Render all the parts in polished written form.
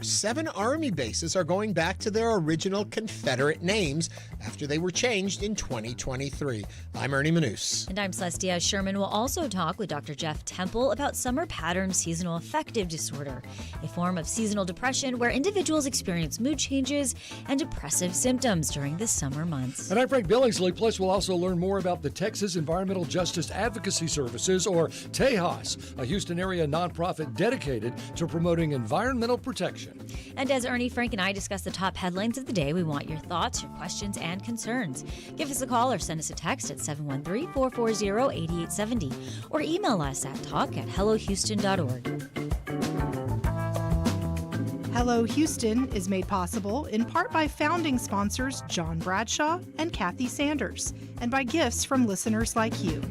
7 Army bases are going back to their original Confederate names after they were changed in 2023. I'm Ernie Manous. And I'm Celeste Díaz Schurman. We'll also talk with Dr. Jeff Temple about summer pattern seasonal affective disorder, a form of seasonal depression where individuals experience mood changes and depressive symptoms during the summer months. And I'm Frank Billingsley. Plus, we'll also learn more about the Texas Environmental Justice Advocacy Services, or T.E.A.S, a Houston area nonprofit dedicated to promoting environmental protection. And as Ernie, Frank, and I discuss the top headlines of the day, we want your thoughts, your questions, and concerns. Give us a call or send us a text at 713-440-8870 or email us at talk@hellohouston.org. Hello Houston is made possible in part by founding sponsors John Bradshaw and Kathy Sanders, and by gifts from listeners like you.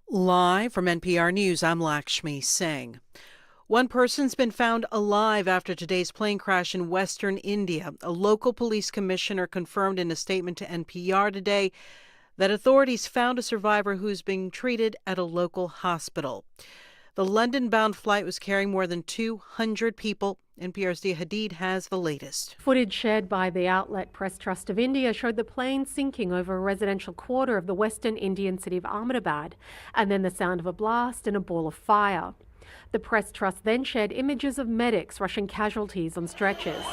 Live from NPR News, I'm Lakshmi Singh. One person's been found alive after today's plane crash in western India. A local police commissioner confirmed in a statement to NPR today that authorities found a survivor who's being treated at a local hospital. The London-bound flight was carrying more than 200 people. NPR's Deyadira has the latest. Footage shared by the outlet Press Trust of India showed the plane sinking over a residential quarter of the western Indian city of Ahmedabad, and then the sound of a blast and a ball of fire. The Press Trust then shared images of medics rushing casualties on stretchers.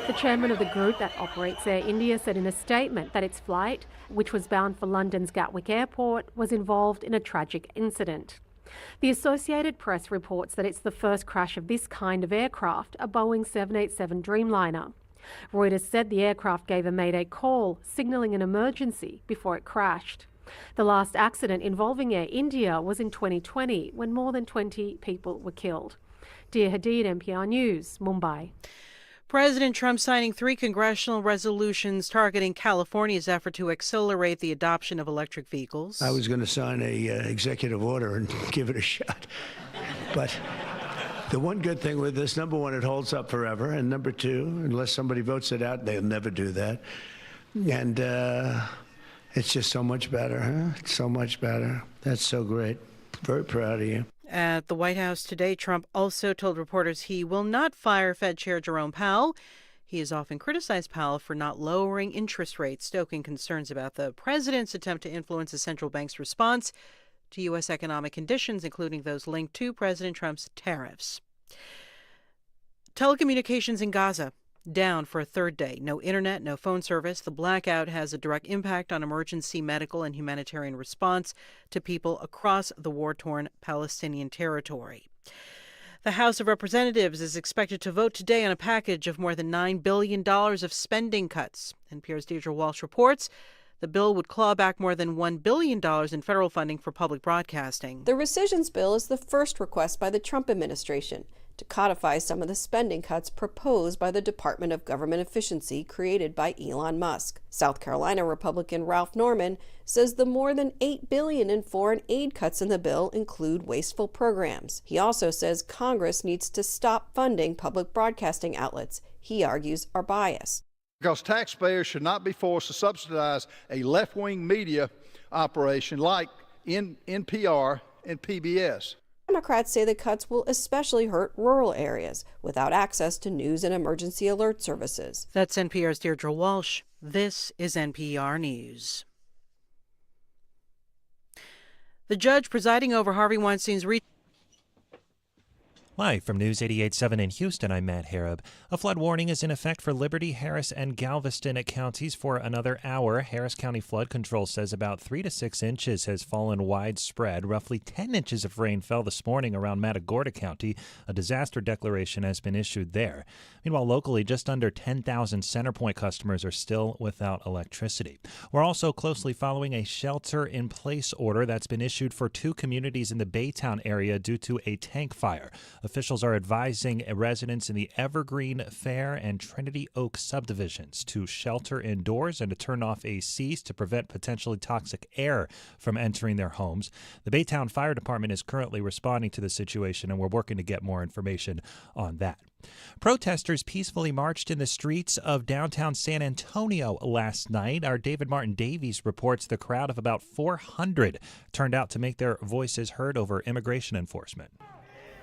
The chairman of the group that operates Air India said in a statement that its flight, which was bound for London's Gatwick Airport, was involved in a tragic incident. The Associated Press reports that it's the first crash of this kind of aircraft, a Boeing 787 Dreamliner. Reuters said the aircraft gave a Mayday call, signaling an emergency before it crashed. The last accident involving Air India was in 2020, when more than 20 people were killed. Dear Hadid, NPR News, Mumbai. President Trump signing 3 congressional resolutions targeting California's effort to accelerate the adoption of electric vehicles. I was going to sign a executive order and give it a shot. But the one good thing with this, number one, it holds up forever. And number two, unless somebody votes it out, they'll never do that. And it's just so much better, huh? It's so much better. That's so great. Very proud of you. At the White House today, Trump also told reporters he will not fire Fed Chair Jerome Powell. He has often criticized Powell for not lowering interest rates, stoking concerns about the president's attempt to influence the central bank's response to U.S. economic conditions, including those linked to President Trump's tariffs. Telecommunications in Gaza down for a third day. No internet, no phone service. The blackout has a direct impact on emergency medical and humanitarian response to people across the war-torn Palestinian territory. The House of Representatives is expected to vote today on a package of more than $9 billion of spending cuts. NPR's Deyadira Walsh reports the bill would claw back more than $1 billion in federal funding for public broadcasting. The rescissions bill is the first request by the Trump administration to codify some of the spending cuts proposed by the Department of Government Efficiency created by Elon Musk. South Carolina Republican Ralph Norman says the more than $8 billion in foreign aid cuts in the bill include wasteful programs. He also says Congress needs to stop funding public broadcasting outlets he argues are biased. Because taxpayers should not be forced to subsidize a left-wing media operation like NPR and PBS. Democrats say the cuts will especially hurt rural areas without access to news and emergency alert services. That's NPR's Deyadira Walsh. This is NPR News. The judge presiding over Harvey Weinstein's Live from News 88.7 in Houston, I'm Matt Harrop. A flood warning is in effect for Liberty, Harris, and Galveston counties for another hour. Harris County Flood Control says about 3 to 6 inches has fallen widespread. Roughly 10 inches of rain fell this morning around Matagorda County. A disaster declaration has been issued there. Meanwhile, locally, just under 10,000 CenterPoint customers are still without electricity. We're also closely following a shelter-in-place order that's been issued for 2 communities in the Baytown area due to a tank fire. Officials are advising residents in the Evergreen, Fair, and Trinity Oak subdivisions to shelter indoors and to turn off ACs to prevent potentially toxic air from entering their homes. The Baytown Fire Department is currently responding to the situation, and we're working to get more information on that. Protesters peacefully marched in the streets of downtown San Antonio last night. Our David Martin Davies reports the crowd of about 400 turned out to make their voices heard over immigration enforcement.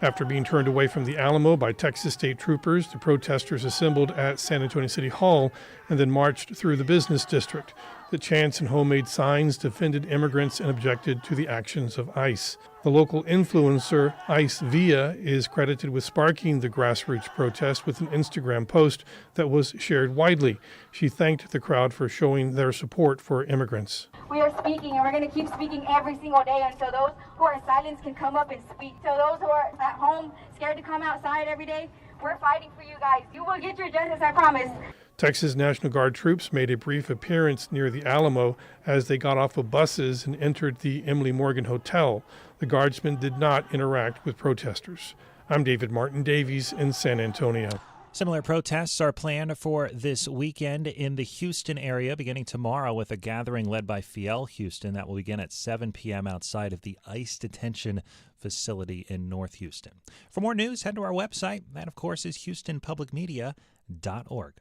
After being turned away from the Alamo by Texas state troopers, the protesters assembled at San Antonio City Hall and then marched through the business district. The chants and homemade signs defended immigrants and objected to the actions of ICE. The local influencer, Ice Via, is credited with sparking the grassroots protest with an Instagram post that was shared widely. She thanked the crowd for showing their support for immigrants. We are speaking, and we're going to keep speaking every single day until those who are silent can come up and speak. So those who are at home, scared to come outside every day, we're fighting for you guys. You will get your justice, I promise. Texas National Guard troops made a brief appearance near the Alamo as they got off of buses and entered the Emily Morgan Hotel. The guardsmen did not interact with protesters. I'm David Martin Davies in San Antonio. Similar protests are planned for this weekend in the Houston area, beginning tomorrow with a gathering led by Fiel Houston that will begin at 7 p.m. outside of the ICE detention facility in North Houston. For more news, head to our website. That, of course, is houstonpublicmedia.org.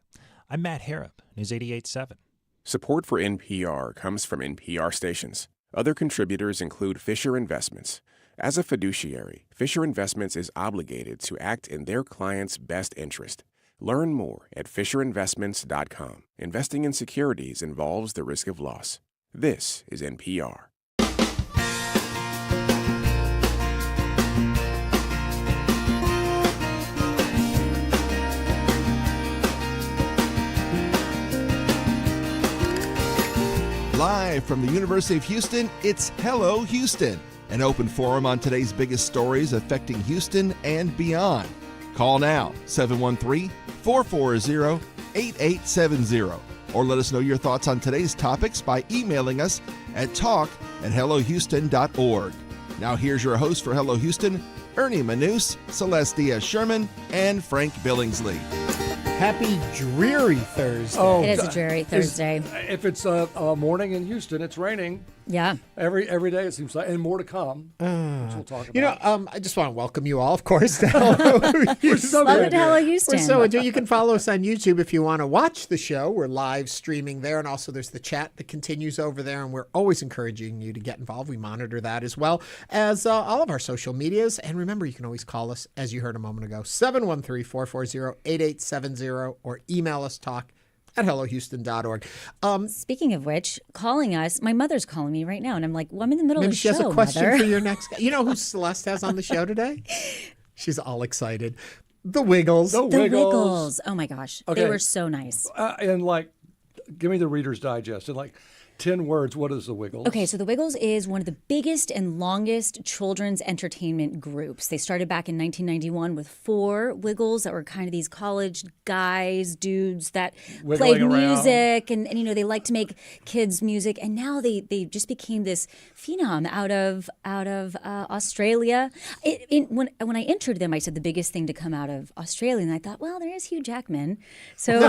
I'm Matt Harrop, News 88.7. Support for NPR comes from NPR stations. Other contributors include Fisher Investments. As a fiduciary, Fisher Investments is obligated to act in their client's best interest. Learn more at FisherInvestments.com. Investing in securities involves the risk of loss. This is NPR. Live from the University of Houston, it's Hello Houston, an open forum on today's biggest stories affecting Houston and beyond. Call now, 713-440-8870, or let us know your thoughts on today's topics by emailing us at talk@hellohouston.org. Now here's your host for Hello Houston, Ernie Manous, Celeste Díaz Schurman, and Frank Billingsley. Happy dreary Thursday. It is a dreary Thursday. If it's a morning in Houston, it's raining. Yeah. Every day it seems like, and more to come, which we'll talk about. I just want to welcome you all, of course, to Hello Houston. Love it, Hello Houston. You can follow us on YouTube if you want to watch the show. We're live streaming there, and also there's the chat that continues over there, and we're always encouraging you to get involved. We monitor that as well as all of our social medias. And remember, you can always call us, as you heard a moment ago, 713-440-8870, or email us talk@hellohouston.org. Speaking of which, calling us, my mother's calling me right now, and I'm like, well, I'm in the middle of the show, Maybe she has a question Mother. for your next guy. You know who Celeste has on the show today? She's all excited. The Wiggles. The Wiggles. Oh, my gosh. Okay. They were so nice. And give me the Reader's Digest. And 10 words, what is the Wiggles? Okay, so the Wiggles is one of the biggest and longest children's entertainment groups. They started back in 1991 with 4 Wiggles that were kind of these college guys, dudes that Wiggling played around. music and they like to make kids music. And now they just became this phenom out of Australia. When I entered them, I said the biggest thing to come out of Australia, and I thought, well, there is Hugh Jackman. So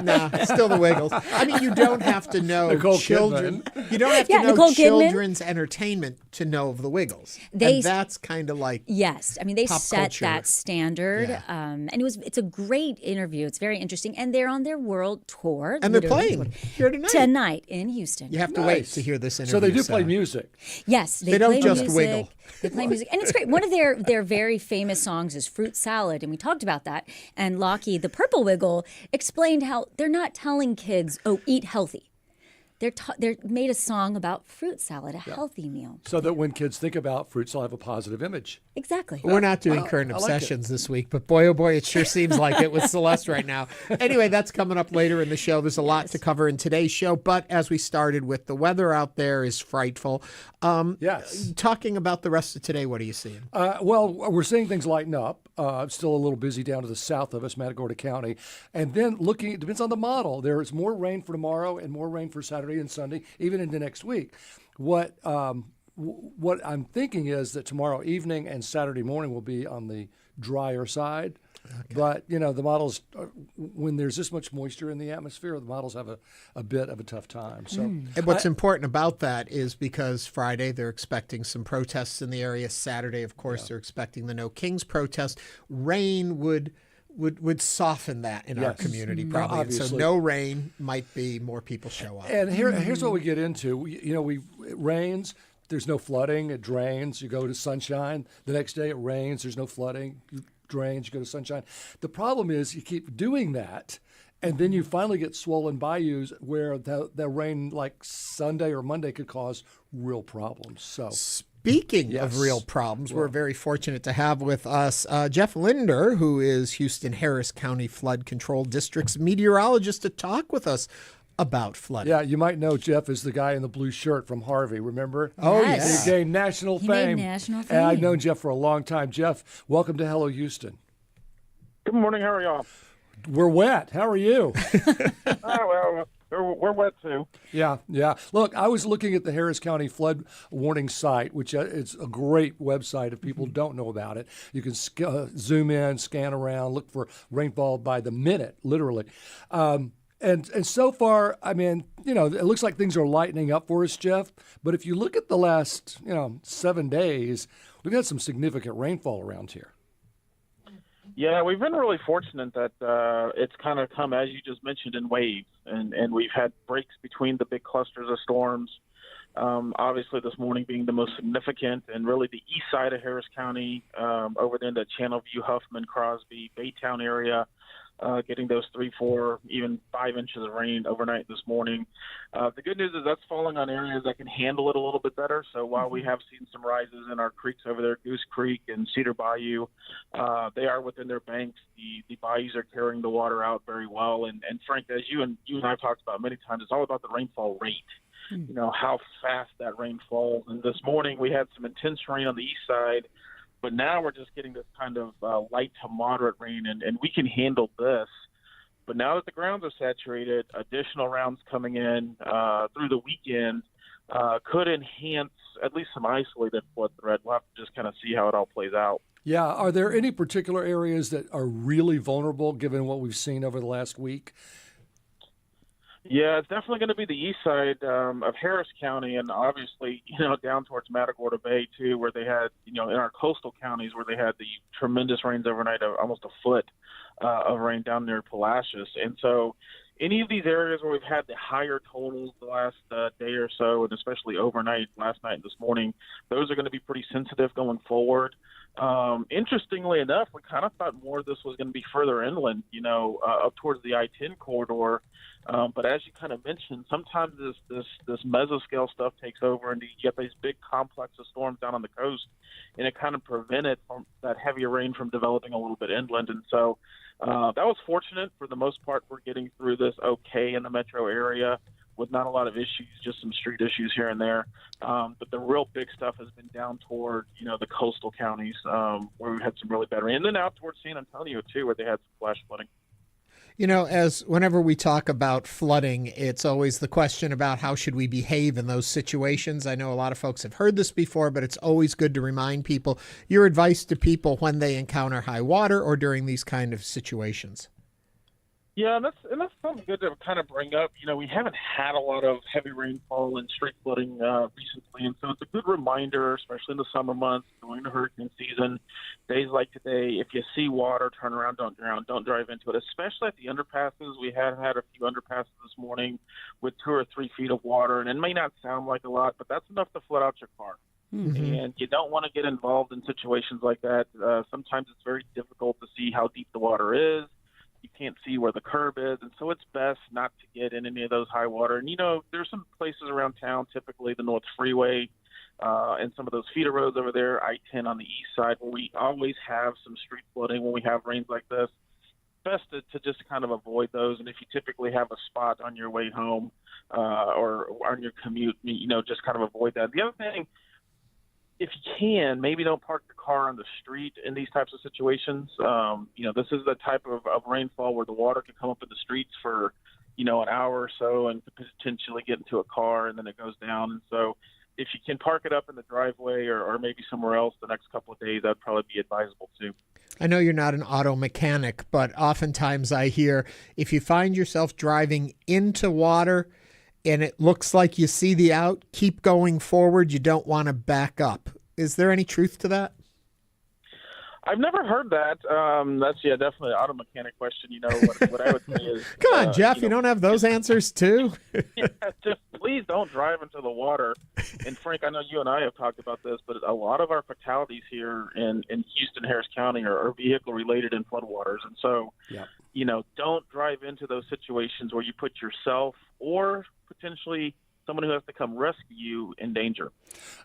No, still the Wiggles. I mean, you don't have to know children. You don't have to know Nicole children's entertainment to know of the Wiggles. And that's kind of like yes. I mean, they pop set culture. that standard, Yeah. and it's a great interview. It's very interesting, and they're on their world tour, And they're playing here tonight in Houston. You have to wait to hear this interview. So they do play music. Yes, They don't play just music. wiggle. They play music, and it's great. One of their very famous songs is "Fruit Salad," and we talked about that. And Lockie, the Purple Wiggle, explained how they're not telling kids, "Oh, eat healthy." They're made a song about fruit salad, a healthy meal. So that when kids think about fruits, they'll have a positive image. Exactly. We're not doing current obsessions this week, but boy, oh boy, it sure seems like it with Celeste right now. Anyway, that's coming up later in the show. There's a lot to cover in today's show, but as we started with, the weather out there is frightful. Yes. Talking about the rest of today, what are you seeing? Well, we're seeing things lighten up. Still a little busy down to the south of us, Matagorda County. And then it depends on the model. There is more rain for tomorrow and more rain for Saturday and Sunday, even into next week. What I'm thinking is that tomorrow evening and Saturday morning will be on the drier side. Okay. But, the models, when there's this much moisture in the atmosphere, the models have a bit of a tough time. So, And what's important about that is because Friday they're expecting some protests in the area. Saturday, of course, they're expecting the No Kings protest. Rain would soften that in our community probably. And so no rain might be more people show up. And here's what we get into. It rains. there's no flooding, it drains, you go to sunshine. The next day it rains, there's no flooding, it drains, you go to sunshine. The problem is you keep doing that, and then you finally get swollen bayous where the rain like Sunday or Monday could cause real problems. So speaking of real problems, we're very fortunate to have with us Jeff Linder, who is Houston-Harris County Flood Control District's meteorologist, to talk with us about flooding. Yeah, you might know Jeff is the guy in the blue shirt from Harvey, remember? Oh, Yes. He gained national fame. Made national fame. And I've known Jeff for a long time. Jeff, welcome to Hello Houston. Good morning. How are y'all? We're wet. How are you? Well, we're wet too. Yeah. Look, I was looking at the Harris County Flood Warning site, which is a great website if people don't know about it. You can zoom in, scan around, look for rainfall by the minute, literally. And so far, I mean, it looks like things are lightening up for us, Jeff. But if you look at the last, 7 days, we've had some significant rainfall around here. Yeah, we've been really fortunate that it's kind of come, as you just mentioned, in waves. And we've had breaks between the big clusters of storms. Obviously, this morning being the most significant, and really the east side of Harris County, over there in the Channelview, Huffman, Crosby, Baytown area. Getting those 3, 4, even 5 inches of rain overnight this morning. The good news is that's falling on areas that can handle it a little bit better. So while we have seen some rises in our creeks over there, Goose Creek and Cedar Bayou, they are within their banks. The bayous are carrying the water out very well. And Frank, as you and I have talked about many times, it's all about the rainfall rate. How fast that rain falls. And this morning we had some intense rain on the east side. But now we're just getting this kind of light to moderate rain, and we can handle this. But now that the grounds are saturated, additional rounds coming in through the weekend could enhance at least some isolated flood threat. We'll have to just kind of see how it all plays out. Yeah. Are there any particular areas that are really vulnerable given what we've seen over the last week? Yeah, it's definitely going to be the east side of Harris County, and obviously, down towards Matagorda Bay too, where they had, in our coastal counties where they had the tremendous rains overnight of almost a foot of rain down near Palacios. And so any of these areas where we've had the higher totals the last day or so, and especially overnight, last night and this morning, those are going to be pretty sensitive going forward. Interestingly enough, we kind of thought more of this was going to be further inland, up towards the I-10 corridor. But as you kind of mentioned, sometimes this mesoscale stuff takes over, and you get these big complex of storms down on the coast, and it kind of prevented that heavier rain from developing a little bit inland. And so that was fortunate. For the most part, we're getting through this okay in the metro area with not a lot of issues, just some street issues here and there. But the real big stuff has been down toward, the coastal counties where we've had some really bad rain, and then out towards San Antonio too, where they had some flash flooding. As whenever we talk about flooding, it's always the question about how should we behave in those situations. I know a lot of folks have heard this before, but it's always good to remind people your advice to people when they encounter high water or during these kind of situations. Yeah, and that's something good to kind of bring up. We haven't had a lot of heavy rainfall and street flooding recently, and so it's a good reminder, especially in the summer months, going to hurricane season, days like today, if you see water, turn around, don't drown, don't drive into it, especially at the underpasses. We had a few underpasses this morning with 2 or 3 feet of water, and it may not sound like a lot, but that's enough to flood out your car. Mm-hmm. And you don't want to get involved in situations like that. Sometimes it's very difficult to see how deep the water is. You can't see where the curb is, and so it's best not to get in any of those high water. And, there's some places around town, typically the North Freeway and some of those feeder roads over there, I-10 on the east side, where we always have some street flooding when we have rains like this. Best to just kind of avoid those. And if you typically have a spot on your way home or on your commute, just kind of avoid that. The other thing, if you can, maybe don't park your car on the street in these types of situations. This is the type of rainfall where the water can come up in the streets for, an hour or so and potentially get into a car, and then it goes down. And so if you can park it up in the driveway or maybe somewhere else the next couple of days, that'd probably be advisable too. I know you're not an auto mechanic, but oftentimes I hear if you find yourself driving into water and it looks like you see the out, keep going forward. You don't want to back up. Is there any truth to that? I've never heard that. That's definitely an auto mechanic question. What I would say is, come on, Jeff, you don't have those answers too. Just please don't drive into the water. And Frank, I know you and I have talked about this, but a lot of our fatalities here in Houston, Harris County are vehicle related in floodwaters, and so don't drive into those situations where you put yourself or potentially someone who has to come rescue you in danger.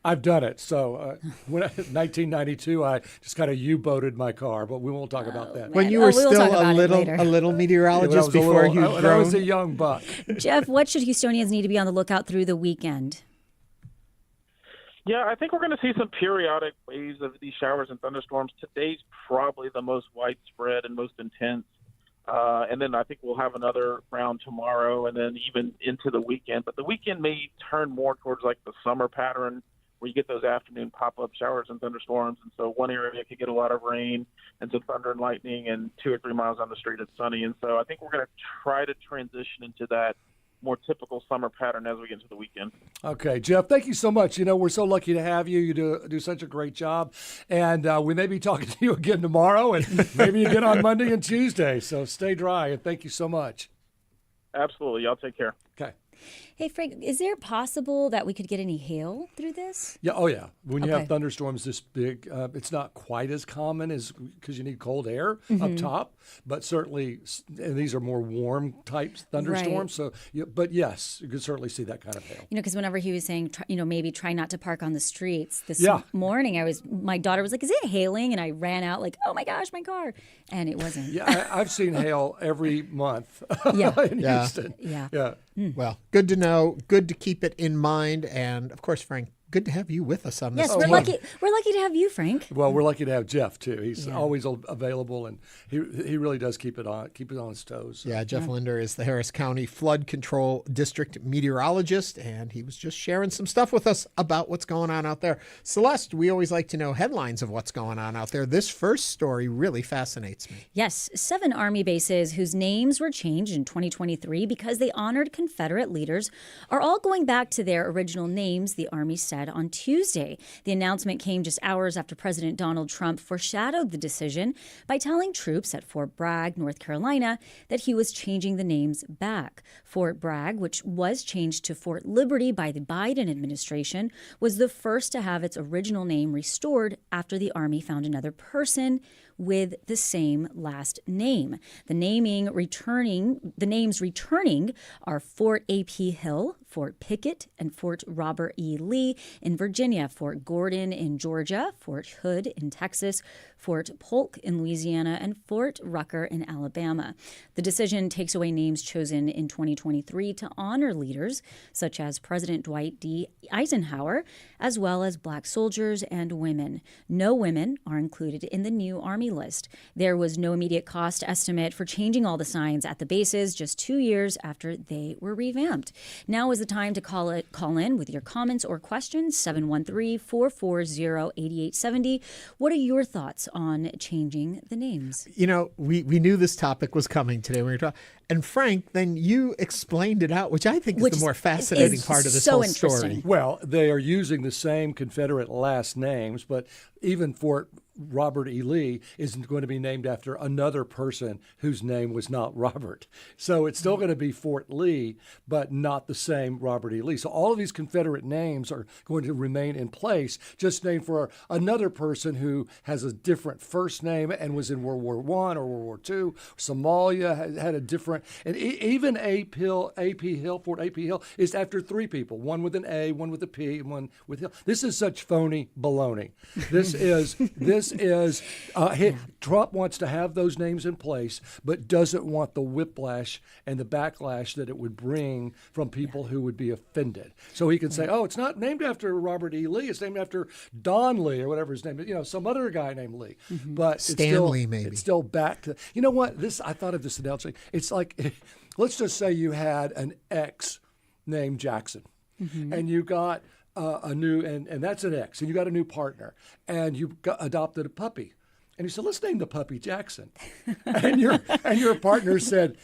I've done it. So when 1992, I just kind of U-boated my car, but we won't talk about that. When you were still a little meteorologist before you grown. When I was a young buck. Jeff, what should Houstonians need to be on the lookout through the weekend? Yeah, I think we're going to see some periodic waves of these showers and thunderstorms. Today's probably the most widespread and most intense. And then I think we'll have another round tomorrow and then even into the weekend. But the weekend may turn more towards like the summer pattern where you get those afternoon pop-up showers and thunderstorms. And so one area could get a lot of rain and some thunder and lightning, and 2 or 3 miles down the street it's sunny. And so I think we're going to try to transition into that more typical summer pattern as we get into the weekend. Okay, Jeff, thank you so much. We're so lucky to have you. You do such a great job. And we may be talking to you again tomorrow and maybe again on Monday and Tuesday. So stay dry, and thank you so much. Absolutely. Y'all take care. Okay. Hey, Frank, is there possible that we could get any hail through this? Yeah. Oh, yeah. When you have thunderstorms this big, it's not quite as common as because you need cold air up top. But certainly, and these are more warm type thunderstorms. Right. So, but yes, you could certainly see that kind of hail. Because whenever he was saying, maybe try not to park on the streets this morning, my daughter was like, "Is it hailing?" And I ran out like, "Oh my gosh, my car!" And it wasn't. Yeah, I've seen hail every month. in Houston. Yeah. Well, good to know. Good to keep it in mind. And of course, Frank, good to have you with us on this. Yes, we're lucky to have you, Frank. Well, we're lucky to have Jeff too. He's always available, and he really does keep it on his toes. So. Yeah, Jeff Linder is the Harris County Flood Control District meteorologist, and he was just sharing some stuff with us about what's going on out there. Celeste, we always like to know headlines of what's going on out there. This first story really fascinates me. Yes, 7 Army bases whose names were changed in 2023 because they honored Confederate leaders are all going back to their original names, the Army said on Tuesday. The announcement came just hours after President Donald Trump foreshadowed the decision by telling troops at Fort Bragg, North Carolina, that he was changing the names back. Fort Bragg, which was changed to Fort Liberty by the Biden administration, was the first to have its original name restored after the Army found another person with the same last name. The names returning are Fort A.P. Hill, Fort Pickett, and Fort Robert E. Lee in Virginia, Fort Gordon in Georgia, Fort Hood in Texas, Fort Polk in Louisiana, and Fort Rucker in Alabama. The decision takes away names chosen in 2023 to honor leaders such as President Dwight D. Eisenhower, as well as Black soldiers and women. No women are included in the new Army list. There was no immediate cost estimate for changing all the signs at the bases just 2 years after they were revamped. Now is the time to call in with your comments or questions, 713-440-8870. What are your thoughts on changing the names? We knew this topic was coming today when we were talking. And Frank, then you explained it out, which I think is the more fascinating part of this whole story. Well, they are using the same Confederate last names, but even Fort Robert E. Lee isn't going to be named after another person whose name was not Robert. So it's still going to be Fort Lee, but not the same Robert E. Lee. So all of these Confederate names are going to remain in place, just named for another person who has a different first name and was in World War I or World War II. Somalia had a different, and even Fort A.P. Hill is after 3 people, one with an A, one with a P, and one with Hill. This is such phony baloney. This is Trump wants to have those names in place, but doesn't want the whiplash and the backlash that it would bring from people who would be offended. So he can say, "Oh, it's not named after Robert E. Lee; it's named after Don Lee or whatever his name is. Some other guy named Lee." Mm-hmm. But Stanley, maybe. It's still back to what I thought of this analogy. It's like, let's just say you had an ex named Jackson, and you got a new, and that's an ex, and you got a new partner, and you adopted a puppy, and you said, "Let's name the puppy Jackson," and your partner said,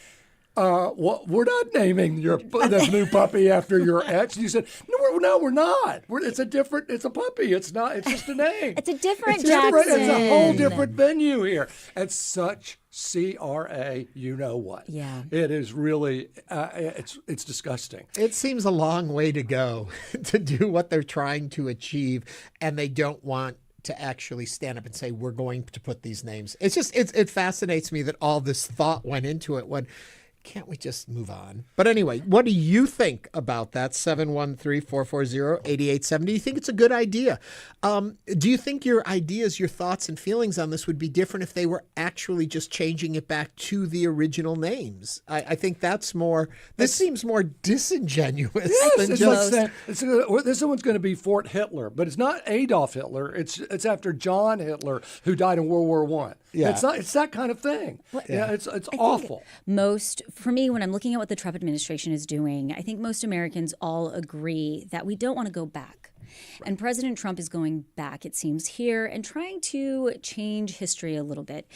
well, we're not naming this new puppy after your ex. And you said, no, we're not. It's a puppy. It's not. It's just a name. It's a different It's Jackson. It's a whole different venue here. It's such CRA, you know what? Yeah. It is really, it's disgusting. It seems a long way to go to do what they're trying to achieve, and they don't want to actually stand up and say, we're going to put these names. It's just, it fascinates me that all this thought went into it. Can't we just move on? But anyway, what do you think about that? 713-440-8870. Do you think it's a good idea? Do you think your ideas, your thoughts and feelings on this would be different if they were actually just changing it back to the original names? I think that's more, this seems more disingenuous than it's just... like saying, this one's going to be Fort Hitler, but it's not Adolf Hitler. It's after John Hitler, who died in World War I. Yeah. It's that kind of thing. Yeah. It's awful. For me, when I'm looking at what the Trump administration is doing, I think most Americans all agree that we don't want to go back. Right. And President Trump is going back, it seems, here and trying to change history a little bit.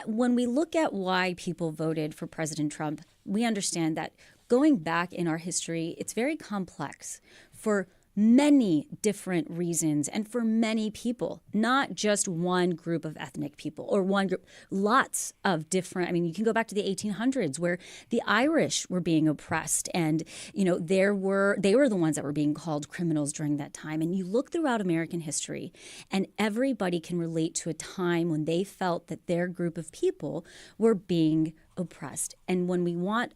When we look at why people voted for President Trump, we understand that going back in our history, it's very complex for many different reasons and for many people, not just one group of ethnic people or one group, lots of different. I mean, you can go back to the 1800s where the Irish were being oppressed and, they were the ones that were being called criminals during that time. And you look throughout American history and everybody can relate to a time when they felt that their group of people were being oppressed. And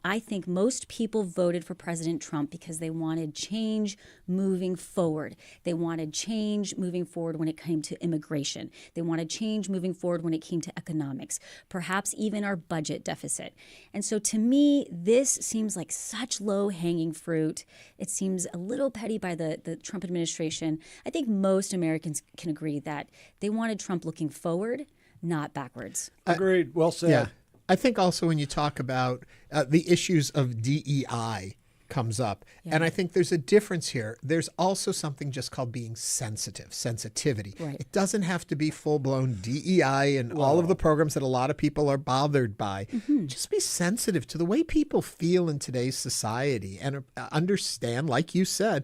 I think most people voted for President Trump because they wanted change moving forward. They wanted change moving forward when it came to immigration. They wanted change moving forward when it came to economics, perhaps even our budget deficit. And so to me, this seems like such low-hanging fruit. It seems a little petty by the Trump administration. I think most Americans can agree that they wanted Trump looking forward, not backwards. Agreed. Well said. Yeah. I think also when you talk about the issues of DEI comes up, and I think there's a difference here. There's also something just called being sensitivity. Right. It doesn't have to be full-blown DEI and all of the programs that a lot of people are bothered by. Mm-hmm. Just be sensitive to the way people feel in today's society and understand, like you said,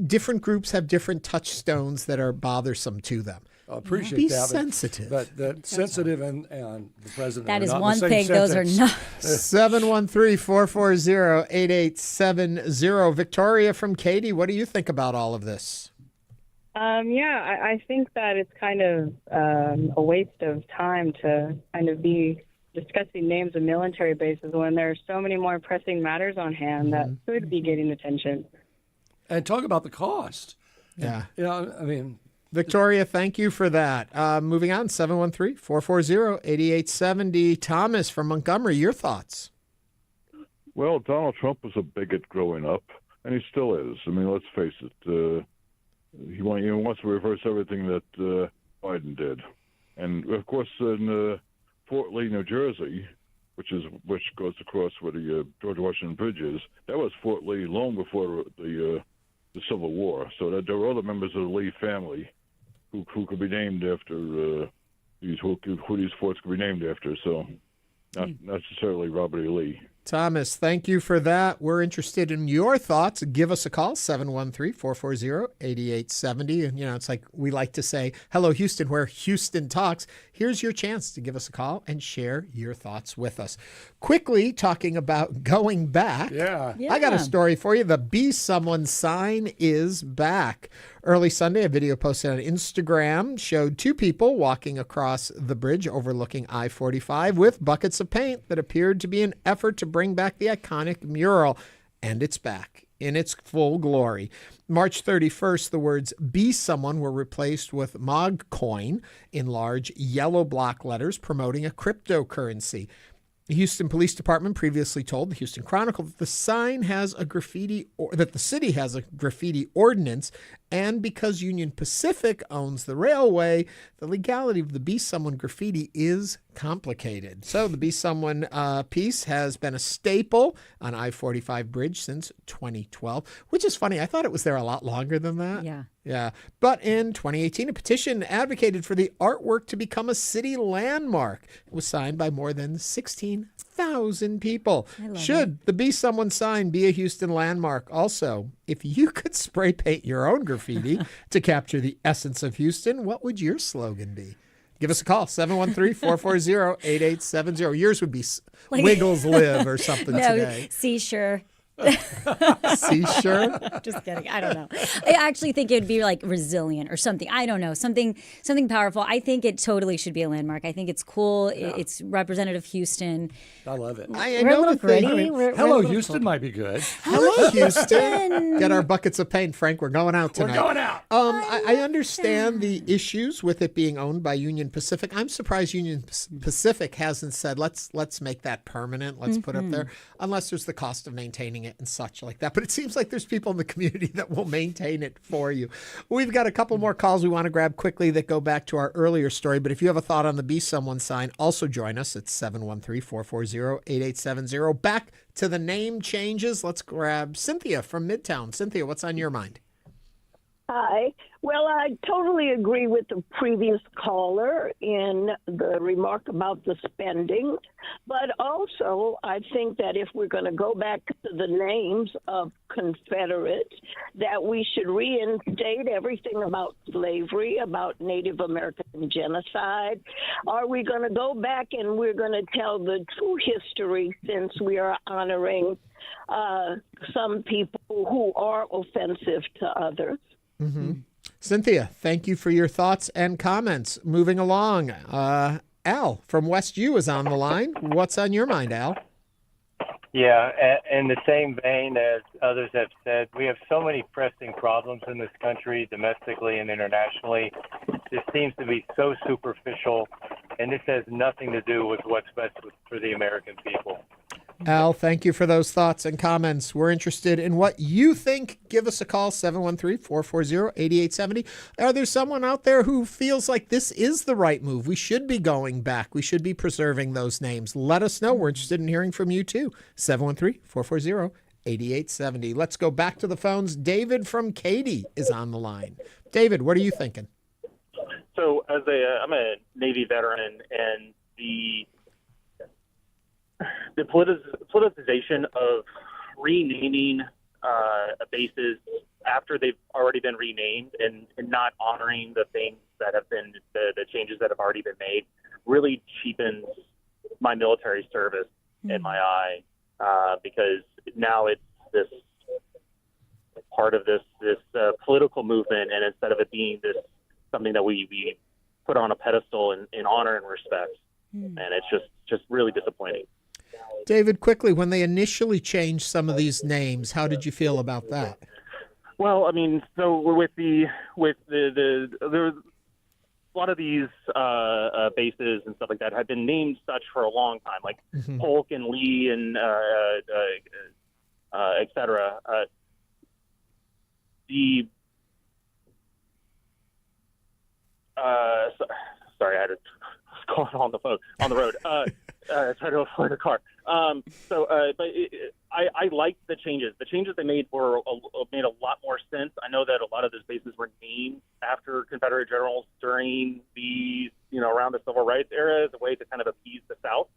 different groups have different touchstones that are bothersome to them. I appreciate be that. sensitive. But sensitive and the president. That are is not one in the thing. same Those are sentence. not. 713-440-8870. Victoria from Katy, what do you think about all of this? I think that it's kind of a waste of time to kind of be discussing names of military bases when there are so many more pressing matters on hand that could be getting attention. And talk about the cost. Yeah. Victoria, thank you for that. Moving on, 713-440-8870. Thomas from Montgomery, your thoughts? Well, Donald Trump was a bigot growing up, and he still is. I mean, let's face it. He wants to reverse everything that Biden did. And, of course, in Fort Lee, New Jersey, which goes across where the George Washington Bridge is, that was Fort Lee long before the Civil War. So that there were other members of the Lee family who could be named after who these forts could be named after. So not necessarily Robert E. Lee. Thomas, thank you for that. We're interested in your thoughts. Give us a call, 713-440-8870. And, it's like we like to say, hello, Houston, where Houston talks. Here's your chance to give us a call and share your thoughts with us. Quickly, talking about going back. Yeah. I got a story for you. The Be Someone sign is back. Early Sunday, a video posted on Instagram showed two people walking across the bridge overlooking I-45 with buckets of paint that appeared to be an effort to bring back the iconic mural. And it's back in its full glory. March 31st, the words Be Someone were replaced with Mog Coin in large yellow block letters promoting a cryptocurrency. The Houston Police Department previously told the Houston Chronicle that the sign has that the city has a graffiti ordinance, and because Union Pacific owns the railway, the legality of the Be Someone graffiti is complicated. So the Be Someone piece has been a staple on I-45 bridge since 2012, which is funny. I thought it was there a lot longer than that. Yeah. But in 2018, a petition advocated for the artwork to become a city landmark. It was signed by more than 16,000 1,000 people. love Should the Be Someone sign be a Houston landmark? Also, if you could spray paint your own graffiti to capture the essence of Houston, what would your slogan be? Give us a call, 713-440-8870. Yours would be Wiggles Live or something today. See, sure. See, sure. Just kidding. I don't know. I actually think it would be like resilient or something. I don't know. Something powerful. I think it totally should be a landmark. I think it's cool. Yeah. It's representative of Houston. I love it. We're a little gritty. Hello, Houston might be good. Hello, Houston. Get our buckets of paint, Frank. We're going out tonight. We're going out. I understand the issues with it being owned by Union Pacific. I'm surprised Union Pacific hasn't said, let's make that permanent. Let's put up there, unless there's the cost of maintaining it and such like that. But it seems like there's people in the community that will maintain it for you. We've got a couple more calls we want to grab quickly that go back to our earlier story. But if you have a thought on the Be Someone sign, also join us at 713-440-8870. Back to the name changes. Let's grab Cynthia from Midtown. Cynthia, what's on your mind? Hi. Well, I totally agree with the previous caller in the remark about the spending. But also, I think that if we're going to go back to the names of Confederates, that we should reinstate everything about slavery, about Native American genocide. Are we going to go back and we're going to tell the true history, since we are honoring some people who are offensive to others? Mm-hmm. Cynthia, thank you for your thoughts and comments. Moving along, Al from West U is on the line. What's on your mind, Al? Yeah, in the same vein as others have said, we have so many pressing problems in this country, domestically and internationally. This seems to be so superficial, and this has nothing to do with what's best for the American people. Al, thank you for those thoughts and comments. We're interested in what you think. Give us a call, 713-440-8870. Are there someone out there who feels like this is the right move? We should be going back. We should be preserving those names. Let us know. We're interested in hearing from you, too. 713-440-8870. Let's go back to the phones. David from Katy is on the line. David, what are you thinking? So I'm a Navy veteran, and the politicization of renaming bases after they've already been renamed and not honoring the things that have been the changes that have already been made really cheapens my military service in my eye, because now it's this part of this political movement, and instead of it being this something that we put on a pedestal in honor and respect, and it's just really disappointing. David, quickly, when they initially changed some of these names, how did you feel about that? Well, I mean, so with the a lot of these bases and stuff like that had been named such for a long time, like Polk and Lee and et cetera. Sorry, I had to call on the phone on the road. Try to avoid a car. But I liked the changes. The changes they made made a lot more sense. I know that a lot of those bases were named after Confederate generals during the around the Civil Rights era as a way to kind of appease the South.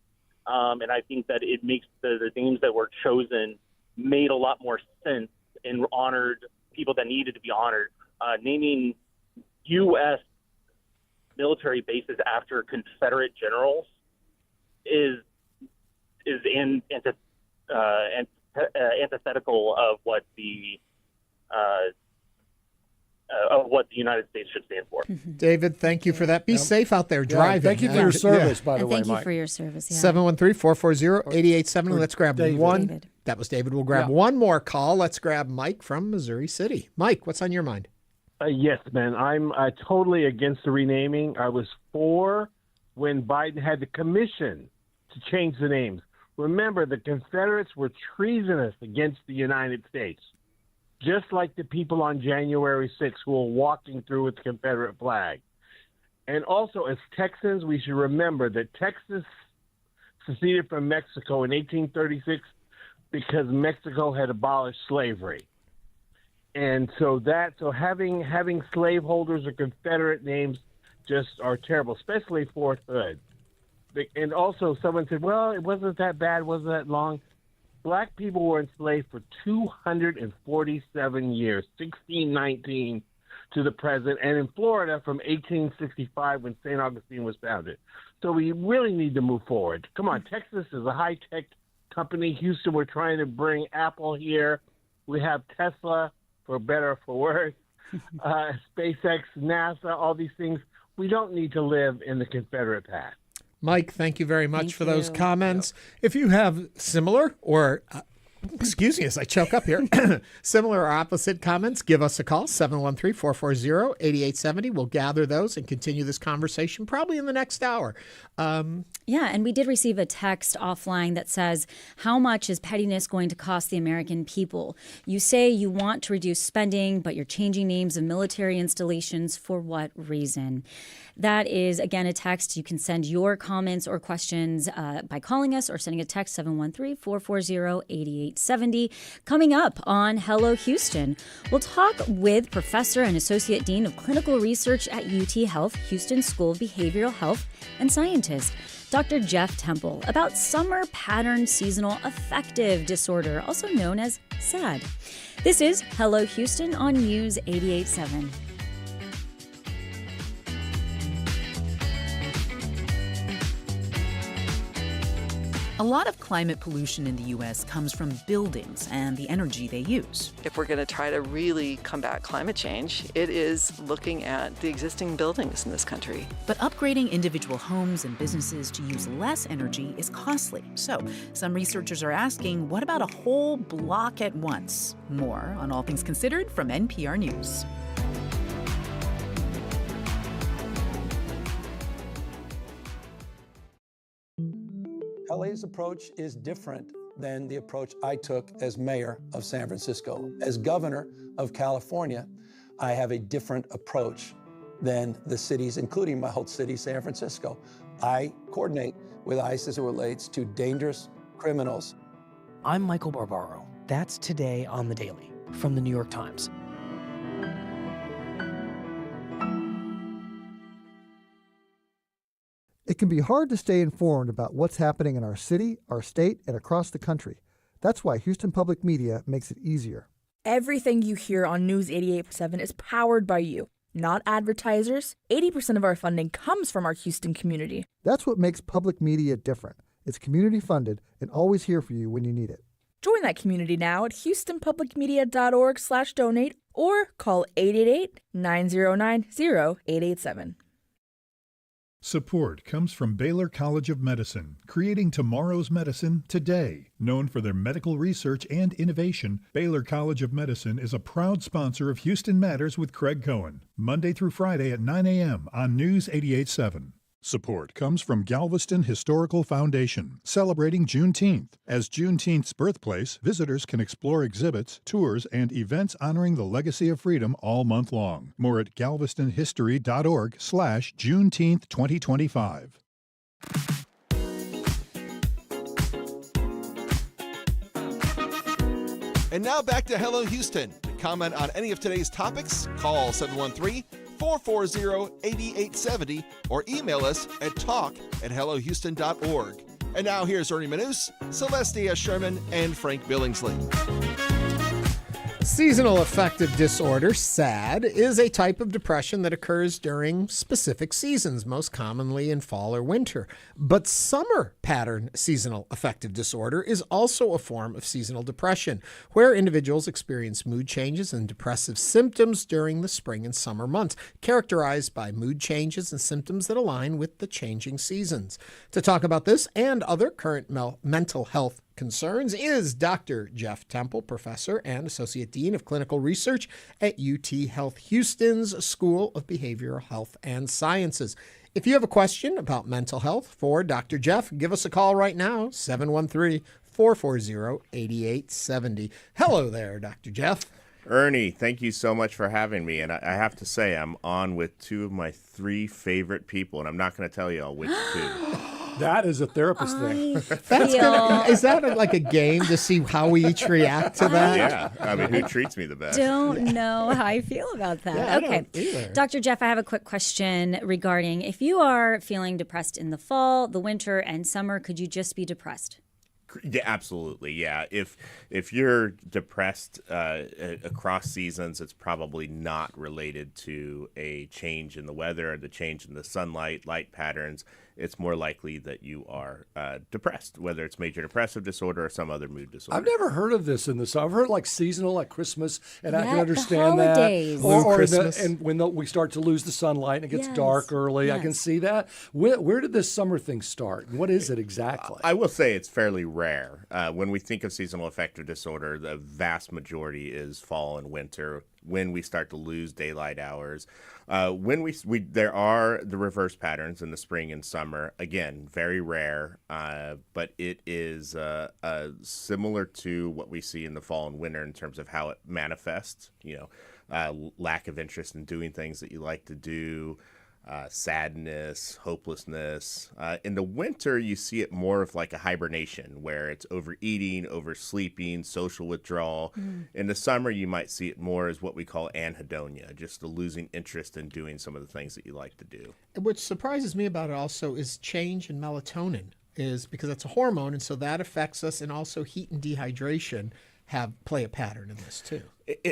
And I think that it makes the names that were chosen made a lot more sense and honored people that needed to be honored. Naming U.S. military bases after Confederate generals is antithetical of what the United States should stand for. David, thank you for that. Be safe out there driving. Thank you for your service, by the way, Thank you Mike. for your service. Yeah. 713-440-8870. Let's grab one. David. That was David. We'll grab one more call. Let's grab Mike from Missouri City. Mike, what's on your mind? Yes, man. I'm totally against the renaming. I was for when Biden had the commission to change the names. Remember, the Confederates were treasonous against the United States, just like the people on January 6th who were walking through with the Confederate flag. And also, as Texans, we should remember that Texas seceded from Mexico in 1836 because Mexico had abolished slavery. And so having slaveholders or Confederate names just are terrible, especially Fort Hood. And also someone said, well, it wasn't that bad, wasn't that long. Black people were enslaved for 247 years, 1619 to the present, and in Florida from 1865 when St. Augustine was founded. So we really need to move forward. Come on, Texas is a high-tech company. Houston, we're trying to bring Apple here. We have Tesla, for better or for worse, SpaceX, NASA, all these things. We don't need to live in the Confederate past. Mike, thank you very much for those comments. Yep. If you have similar or excuse me as I choke up here. Similar or opposite comments, give us a call, 713-440-8870. We'll gather those and continue this conversation probably in the next hour. Yeah, and we did receive a text offline that says, how much is pettiness going to cost the American people? You say you want to reduce spending, but you're changing names of military installations. For what reason? That is, again, a text. You can send your comments or questions by calling us or sending a text, 713-440-8870. Coming up on Hello Houston, we'll talk with Professor and Associate Dean of Clinical Research at UTHealth, Houston School of Behavioral Health, and scientist, Dr. Jeff Temple, about summer pattern seasonal affective disorder, also known as SAD. This is Hello Houston on News 88.7. A lot of climate pollution in the U.S. comes from buildings and the energy they use. If we're going to try to really combat climate change, it is looking at the existing buildings in this country. But upgrading individual homes and businesses to use less energy is costly. So some researchers are asking, what about a whole block at once? More on All Things Considered from NPR News. LA's approach is different than the approach I took as mayor of San Francisco. As governor of California, I have a different approach than the cities, including my old city, San Francisco. I coordinate with ICE as it relates to dangerous criminals. I'm Michael Barbaro. That's Today on the Daily from the New York Times. It can be hard to stay informed about what's happening in our city, our state, and across the country. That's why Houston Public Media makes it easier. Everything you hear on News 88.7 is powered by you, not advertisers. 80% of our funding comes from our Houston community. That's what makes public media different. It's community funded and always here for you when you need it. Join that community now at houstonpublicmedia.org/donate or call 888-909-0887. Support comes from Baylor College of Medicine, creating tomorrow's medicine today. Known for their medical research and innovation, Baylor College of Medicine is a proud sponsor of Houston Matters with Craig Cohen, Monday through Friday at 9 a.m. on News 88.7. Support comes from Galveston Historical Foundation, celebrating Juneteenth. As Juneteenth's birthplace, visitors can explore exhibits, tours, and events honoring the legacy of freedom all month long. More at galvestonhistory.org/Juneteenth 2025. And now back to Hello Houston. To comment on any of today's topics, call 713-440-8870 or email us at talk@hellohouston.org. And now here's Ernie Manous, Celeste Díaz Schurman, and Frank Billingsley. Seasonal affective disorder, SAD, is a type of depression that occurs during specific seasons, most commonly in fall or winter. But summer pattern seasonal affective disorder is also a form of seasonal depression, where individuals experience mood changes and depressive symptoms during the spring and summer months, characterized by mood changes and symptoms that align with the changing seasons. To talk about this and other current mental health concerns is Dr. Jeff Temple, Professor and Associate Dean of Clinical Research at UTHealth Houston's School of Behavioral Health and Sciences. If you have a question about mental health for Dr. Jeff, give us a call right now, 713-440-8870. Hello there, Dr. Jeff. Ernie, thank you so much for having me. And I have to say, I'm on with two of my three favorite people, and I'm not going to tell you all which two. That is a therapist thing. Is that like a game to see how we each react to that? Yeah, I mean, who treats me the best? Don't know how I feel about that. Yeah, I okay. don't either. Dr. Jeff, I have a quick question regarding if you are feeling depressed in the fall, the winter, and summer, could you just be depressed? Yeah, absolutely. Yeah, if you're depressed across seasons, it's probably not related to a change in the weather or the change in the sunlight, light patterns. It's more likely that you are depressed, whether it's major depressive disorder or some other mood disorder. I've never heard of this in the summer. I've heard like seasonal, like Christmas, and I can Yeah, understand the that. holidays. And when we start to lose the sunlight and it gets dark early, I can see that. Where did this summer thing start? And what is it exactly? I will say it's fairly rare. When we think of seasonal affective disorder, the vast majority is fall and winter, when we start to lose daylight hours. When there are the reverse patterns in the spring and summer, again, very rare, but it is similar to what we see in the fall and winter in terms of how it manifests, lack of interest in doing things that you like to do, sadness, hopelessness. In the winter, you see it more of like a hibernation where it's overeating, oversleeping, social withdrawal. In the summer, you might see it more as what we call anhedonia, just the losing interest in doing some of the things that you like to do. What surprises me about it also is change in melatonin, is because it's a hormone, and so that affects us, and also heat and dehydration play a pattern in this too.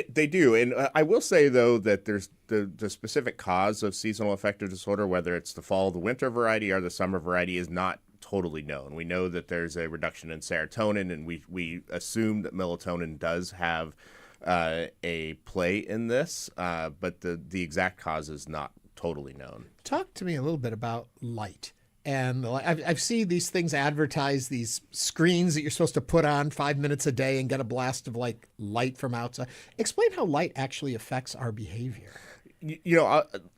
They do. And I will say, though, that there's the specific cause of seasonal affective disorder, whether it's the fall, the winter variety, or the summer variety, is not totally known. We know that there's a reduction in serotonin, and we assume that melatonin does have a play in this, but the exact cause is not totally known. Talk to me a little bit about light. And I've seen these things advertised, these screens that you're supposed to put on 5 minutes a day and get a blast of like light from outside. Explain how light actually affects our behavior.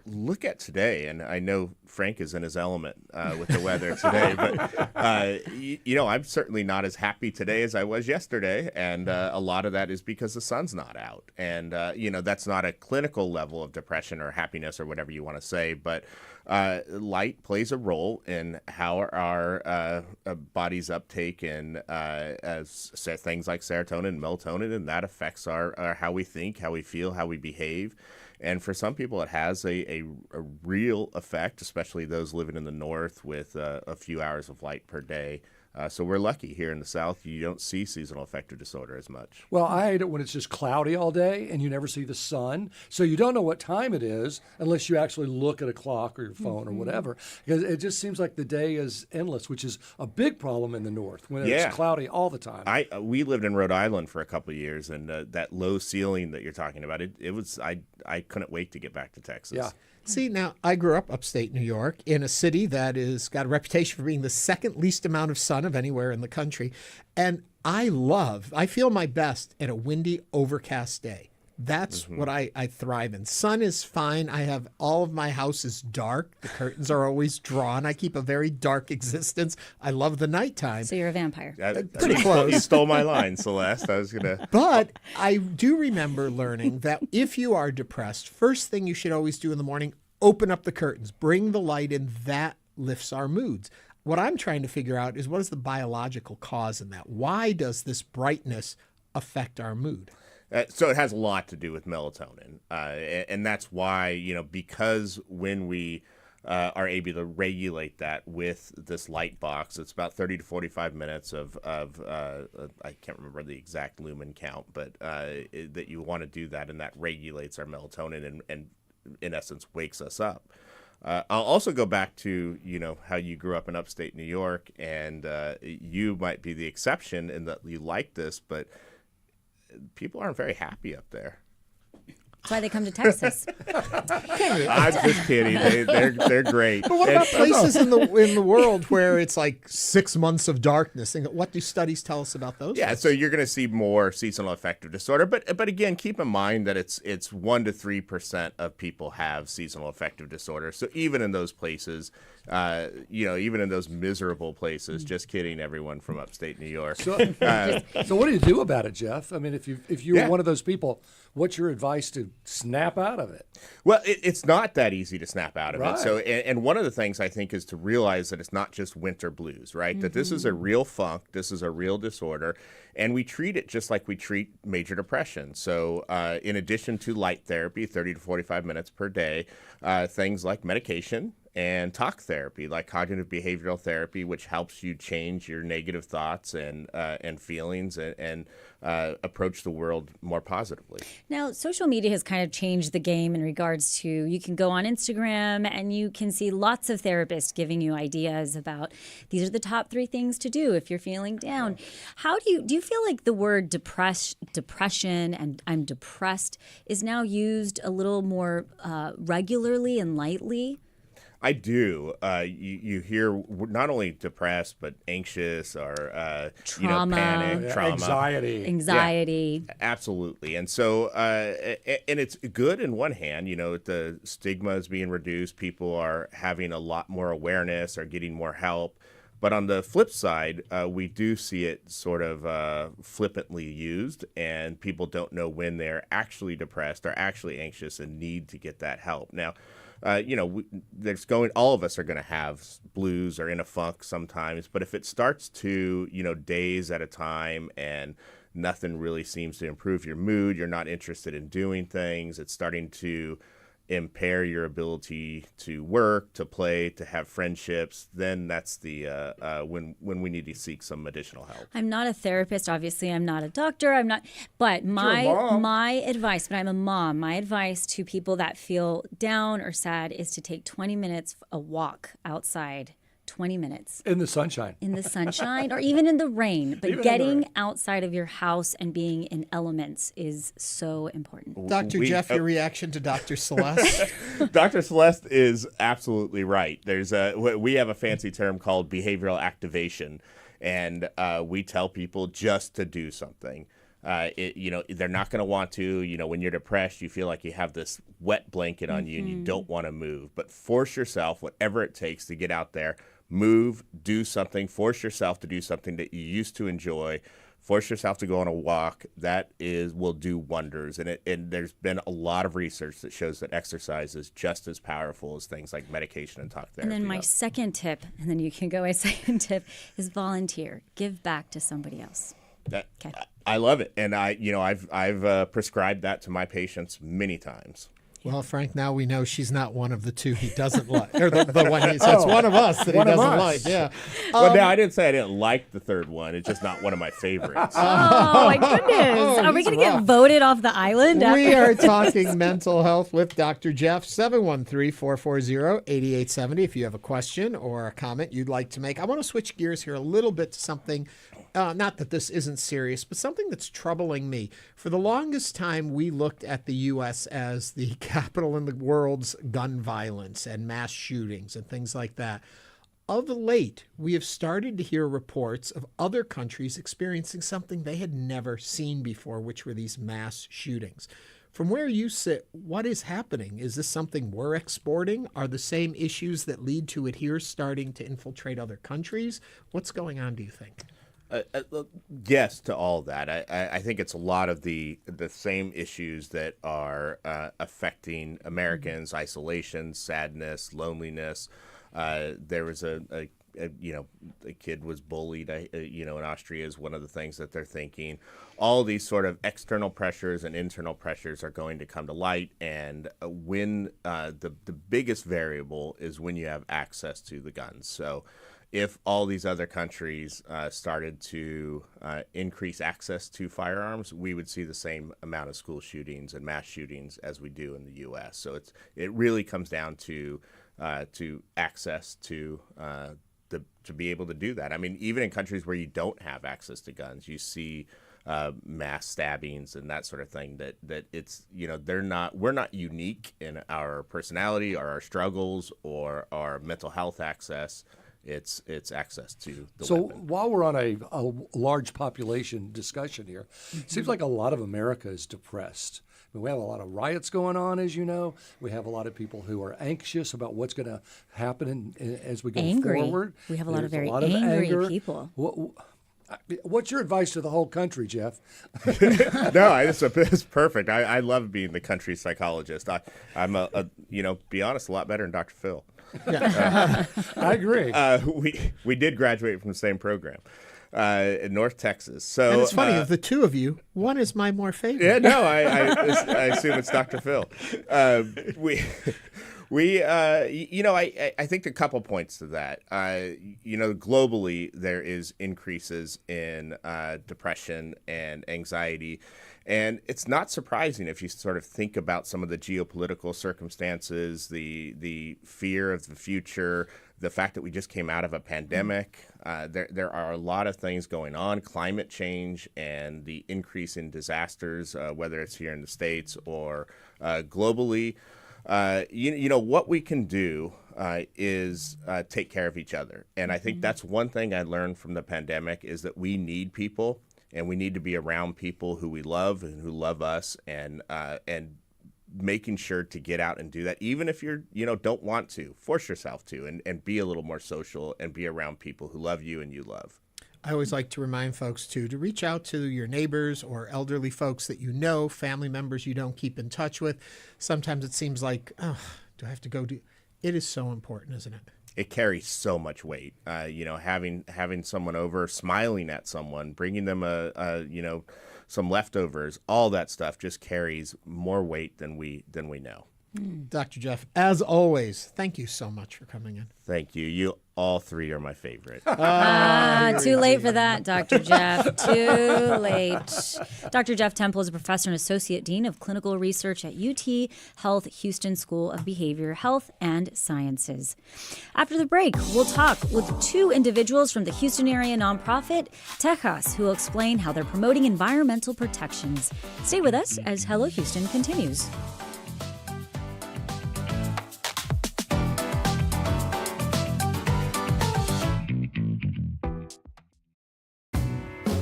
Look at today, and I know Frank is in his element with the weather today, but I'm certainly not as happy today as I was yesterday, and a lot of that is because the sun's not out, and that's not a clinical level of depression or happiness or whatever you want to say, but light plays a role in how our body's uptake in things like serotonin and melatonin, and that affects our how we think, how we feel, how we behave. And for some people, it has a real effect, especially those living in the north with a few hours of light per day. So we're lucky here in the South. You don't see seasonal affective disorder as much. Well, I hate it when it's just cloudy all day and you never see the sun. So you don't know what time it is unless you actually look at a clock or your phone or whatever. Because it just seems like the day is endless, which is a big problem in the north when it's cloudy all the time. We lived in Rhode Island for a couple of years, and that low ceiling that you're talking about, it was I couldn't wait to get back to Texas. Yeah. See, now, I grew up upstate New York in a city that is got a reputation for being the second least amount of sun of anywhere in the country. And I feel my best at a windy, overcast day. That's what I thrive in. Sun is fine. I have all of my house is dark. The curtains are always drawn. I keep a very dark existence. I love the nighttime. So you're a vampire. Pretty close. You stole my line, Celeste. I was going to. But I do remember learning that if you are depressed, first thing you should always do in the morning, open up the curtains, bring the light in. That lifts our moods. What I'm trying to figure out is what is the biological cause in that? Why does this brightness affect our mood? So it has a lot to do with melatonin, and that's why, because when we are able to regulate that with this light box, it's about 30 to 45 minutes of I can't remember the exact lumen count, but that you want to do that, and that regulates our melatonin and in essence wakes us up. I'll also go back to, how you grew up in upstate New York, and you might be the exception in that you like this, but people aren't very happy up there. That's why they come to Texas. I'm just kidding. They're great. But what about places in the world where it's like 6 months of darkness? And what do studies tell us about those? Yeah, places? so you're going to see more seasonal affective disorder, but again, keep in mind that it's 1% to 3% of people have seasonal affective disorder. So even in those places, even in those miserable places, just kidding, everyone from upstate New York. So what do you do about it, Jeff? I mean, if you're one of those people, what's your advice to snap out of it. Well, it's not that easy to snap out of Right. it. So, and one of the things I think is to realize that it's not just winter blues, right? That this is a real funk, this is a real disorder, and we treat it just like we treat major depression. So, in addition to light therapy, 30 to 45 minutes per day, things like medication and talk therapy, like cognitive behavioral therapy, which helps you change your negative thoughts and feelings and approach the world more positively. Now, social media has kind of changed the game in regards to you can go on Instagram and you can see lots of therapists giving you ideas about these are the top 3 things to do if you're feeling down. How do you feel like the word depression and I'm depressed is now used a little more regularly and lightly? I do. You hear not only depressed, but anxious or Trauma. panic, trauma, anxiety. Yeah, absolutely. And so, and it's good in one hand. The stigma is being reduced. People are having a lot more awareness, are getting more help. But on the flip side, we do see it sort of flippantly used, and people don't know when they're actually depressed or actually anxious and need to get that help. Now, all of us are going to have blues or in a funk sometimes, but if it starts to, days at a time and nothing really seems to improve your mood, you're not interested in doing things, it's starting to impair your ability to work, to play, to have friendships, then that's the when we need to seek some additional help. I'm not a therapist, obviously. I'm not a doctor. But my advice, but I'm a mom. My advice to people that feel down or sad is to take 20 minutes a walk outside. 20 minutes. In the sunshine. In the sunshine or even in the rain. But getting outside of your house and being in elements is so important. Dr. Jeff, your reaction to Dr. Celeste? Dr. Celeste is absolutely right. We have a fancy term called behavioral activation, and we tell people just to do something. They're not going to want to, when you're depressed, you feel like you have this wet blanket on you and you don't want to move, but force yourself, whatever it takes to get out there, move, do something, force yourself to do something that you used to enjoy, force yourself to go on a walk. That will do wonders. And there's been a lot of research that shows that exercise is just as powerful as things like medication and talk therapy. And then my second tip, and then you can go, my second tip is volunteer, give back to somebody else. Okay. I love it, and I've prescribed that to my patients many times. Well, Frank, now we know she's not one of the 2 he doesn't like, or the one he says one of us that he doesn't like. Yeah. Well, now I didn't say I didn't like the third one. It's just not one of my favorites. Oh my goodness! Are we going to get voted off the island? We are talking mental health with Dr. Jeff. 713-440-8870. If you have a question or a comment you'd like to make, I want to switch gears here a little bit to something. Not that this isn't serious, but something that's troubling me. For the longest time, we looked at the U.S. as the capital in the world's gun violence and mass shootings and things like that. Of late, we have started to hear reports of other countries experiencing something they had never seen before, which were these mass shootings. From where you sit, what is happening? Is this something we're exporting? Are the same issues that lead to it here starting to infiltrate other countries? What's going on, do you think? Yes to all that. I think it's a lot of the same issues that are affecting Americans: isolation, sadness, loneliness. There was a kid was bullied. In Austria is one of the things that they're thinking. All these sort of external pressures and internal pressures are going to come to light, and when the biggest variable is when you have access to the guns. So if all these other countries started to increase access to firearms, we would see the same amount of school shootings and mass shootings as we do in the U.S. So it really comes down to access to be able to do that. I mean, even in countries where you don't have access to guns, you see mass stabbings and that sort of thing. That it's we're not unique in our personality or our struggles or our mental health access. It's access to the weapon. While we're on a large population discussion here, it seems like a lot of America is depressed. I mean, we have a lot of riots going on, as you know. We have a lot of people who are anxious about what's going to happen as we go forward. We have a lot of very angry people. What's your advice to the whole country, Jeff? No, it's perfect. I love being the country psychologist. I'm be honest, a lot better than Dr. Phil. I agree. We did graduate from the same program in North Texas. So and it's funny, of the two of you, one is my more favorite. Yeah, no, I assume it's Dr. Phil. I think a couple points to that. Globally, there is increases in depression and anxiety. And it's not surprising if you sort of think about some of the geopolitical circumstances, the fear of the future, the fact that we just came out of a pandemic. There are a lot of things going on, climate change and the increase in disasters, whether it's here in the States or globally. What we can do is take care of each other. And I think that's one thing I learned from the pandemic is that we need people. And we need to be around people who we love and who love us, and making sure to get out and do that, even if you're don't want to, force yourself to, and be a little more social and be around people who love you and you love. I always like to remind folks to reach out to your neighbors or elderly folks that you know, family members you don't keep in touch with. Sometimes it seems like, oh, do I have to go do? It is so important, isn't it? It carries so much weight. Having someone over, smiling at someone, bringing them some leftovers, all that stuff just carries more weight than we know. Dr. Jeff, as always, thank you so much for coming in. Thank you. You all three are my favorite. Too late for that, Dr. Jeff. Too late. Dr. Jeff Temple is a professor and associate dean of clinical research at UTHealth Houston School of Behavior Health and Sciences. After the break, we'll talk with two individuals from the Houston area nonprofit T.E.J.A.S, who will explain how they're promoting environmental protections. Stay with us as Hello Houston continues.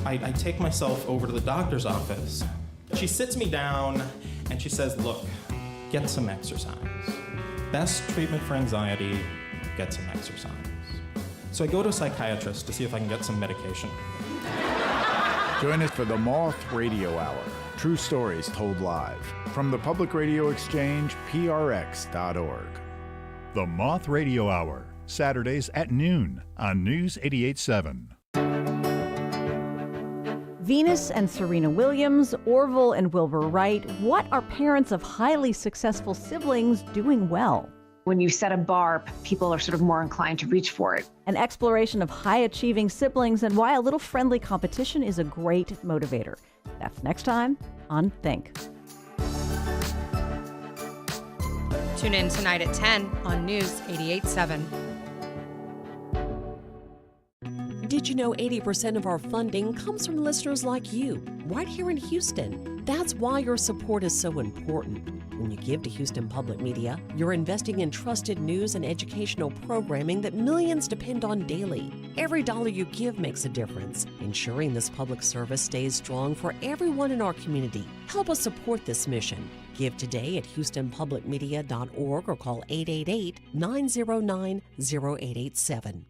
I take myself over to the doctor's office. She sits me down and she says, look, get some exercise. Best treatment for anxiety, get some exercise. So I go to a psychiatrist to see if I can get some medication. Join us for the Moth Radio Hour. True stories told live. From the Public Radio Exchange, prx.org. The Moth Radio Hour, Saturdays at noon on News 88.7. Venus and Serena Williams, Orville and Wilbur Wright. What are parents of highly successful siblings doing well? When you set a bar, people are sort of more inclined to reach for it. An exploration of high-achieving siblings and why a little friendly competition is a great motivator. That's next time on Think. Tune in tonight at 10 on News 88.7. Did you know 80% of our funding comes from listeners like you, right here in Houston? That's why your support is so important. When you give to Houston Public Media, you're investing in trusted news and educational programming that millions depend on daily. Every dollar you give makes a difference, ensuring this public service stays strong for everyone in our community. Help us support this mission. Give today at houstonpublicmedia.org or call 888-909-0887.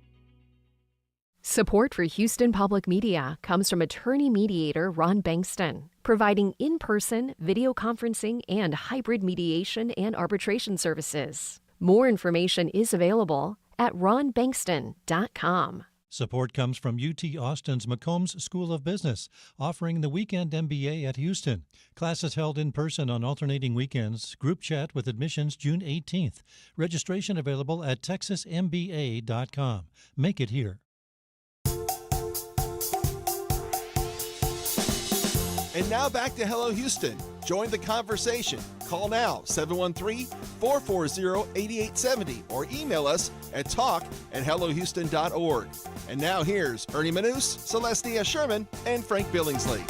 Support for Houston Public Media comes from attorney mediator Ron Bankston, providing in-person, video conferencing, and hybrid mediation and arbitration services. More information is available at ronbankston.com. Support comes from UT Austin's McCombs School of Business, offering the Weekend MBA at Houston. Classes held in person on alternating weekends. Group chat with admissions June 18th. Registration available at texasmba.com. Make it here. And now back to Hello Houston. Join the conversation. Call now, 713-440-8870, or email us at talk@hellohouston.org. And now here's Ernie Manous, Celeste Díaz Schurman, and Frank Billingsley.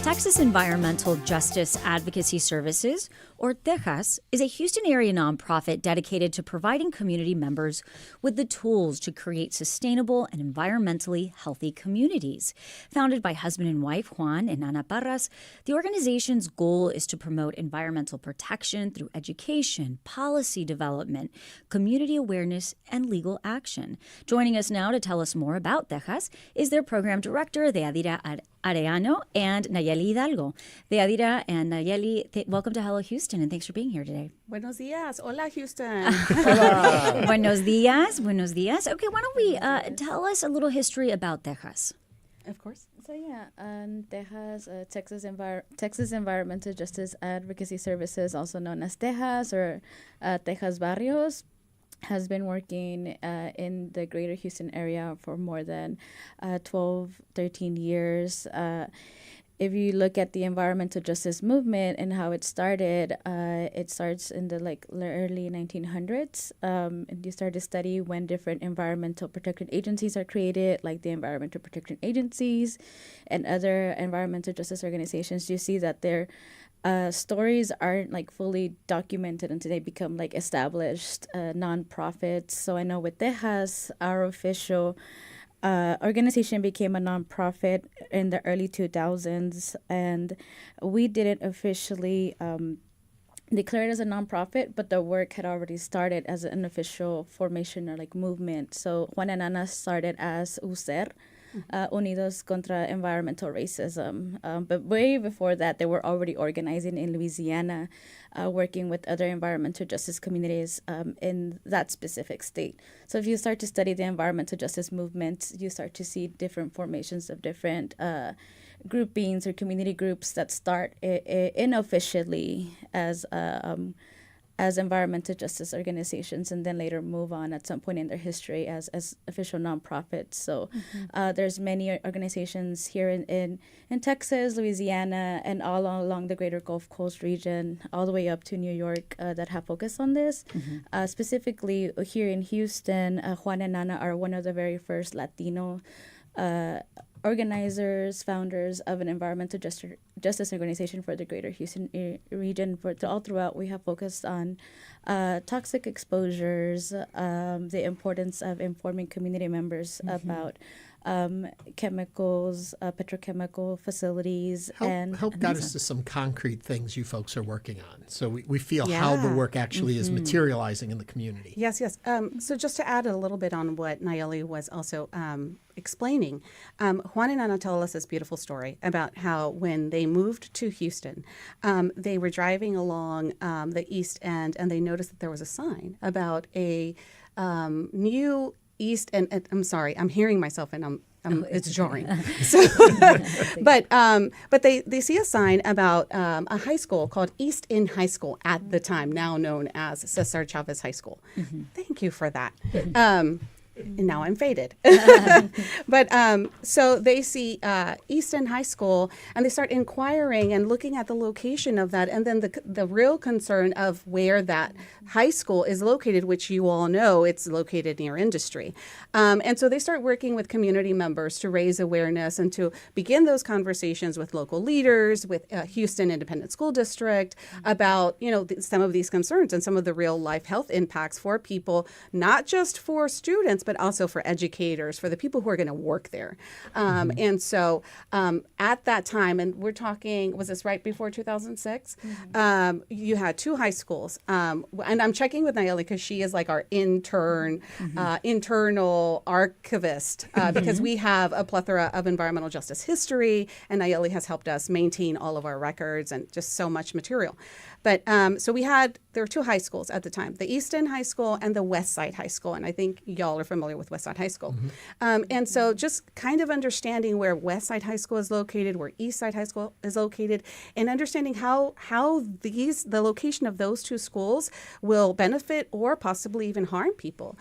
Texas Environmental Justice Advocacy Services or T.E.J.A.S, is a Houston area nonprofit dedicated to providing community members with the tools to create sustainable and environmentally healthy communities. Founded by husband and wife Juan and Ana Parras, the organization's goal is to promote environmental protection through education, policy development, community awareness, and legal action. Joining us now to tell us more about T.E.J.A.S is their program director, Deyadira Arellano and Nalleli Hidalgo. Deyadira and Nalleli, welcome to Hello Houston, and thanks for being here today. Buenos días. Hola, Houston. Buenos días. Buenos días. Okay, why don't we tell us a little history about T.E.J.A.S? Of course. So T.E.J.A.S, Texas Environmental Justice Advocacy Services, also known as T.E.J.A.S or T.E.J.A.S Barrios, has been working in the greater Houston area for more than 12, 13 years. If you look at the environmental justice movement and how it started, it starts in the early 1900s. And you start to study when different environmental protection agencies are created, like the environmental protection agencies and other environmental justice organizations. You see that their stories aren't fully documented until they become established nonprofits. So I know with T.E.J.A.S, our official organization became a nonprofit in the early 2000s, and we didn't officially declare it as a nonprofit, but the work had already started as an official formation or movement. So Juan and Ana started as USER, Unidos contra Environmental Racism. But way before that, they were already organizing in Louisiana, working with other environmental justice communities in that specific state. So if you start to study the environmental justice movement, you start to see different formations of different groupings or community groups that start unofficially as environmental justice organizations, and then later move on at some point in their history as official nonprofits. So there's many organizations here in Texas, Louisiana, and all along the greater Gulf Coast region, all the way up to New York, that have focused on this. Specifically here in Houston, Juan and Ana are one of the very first Latino organizers, founders of an environmental justice organization for the greater Houston region. All throughout, we have focused on toxic exposures, the importance of informing community members about chemicals, petrochemical facilities. Help guide us to some concrete things you folks are working on, so we feel how the work actually is materializing in the community. Yes. So just to add a little bit on what Nalleli was also explaining, Juan and Ana tell us this beautiful story about how when they moved to Houston, they were driving along the East End, and they noticed that there was a sign about a new East End. I'm sorry, I'm hearing myself, and it's jarring. So, but they see a sign about a high school called East End High School at the time, now known as Cesar Chavez High School. Thank you for that. And now I'm faded. But so they see East End High School, and they start inquiring and looking at the location of that, and then the real concern of where that high school is located, which you all know it's located near industry. And so they start working with community members to raise awareness and to begin those conversations with local leaders, with Houston Independent School District, about some of these concerns and some of the real life health impacts for people, not just for students, but also for educators, for the people who are going to work there. And so at that time, and we're talking, was this right before 2006? You had two high schools. And I'm checking with Nalleli because she is like our internal archivist, because we have a plethora of environmental justice history, and Nalleli has helped us maintain all of our records and just so much material. But so there were two high schools at the time, the East End High School and the West Side High School. And I think y'all are familiar with West Side High School. And so just kind of understanding where West Side High School is located, where East Side High School is located, and understanding how the location of those two schools will benefit or possibly even harm people,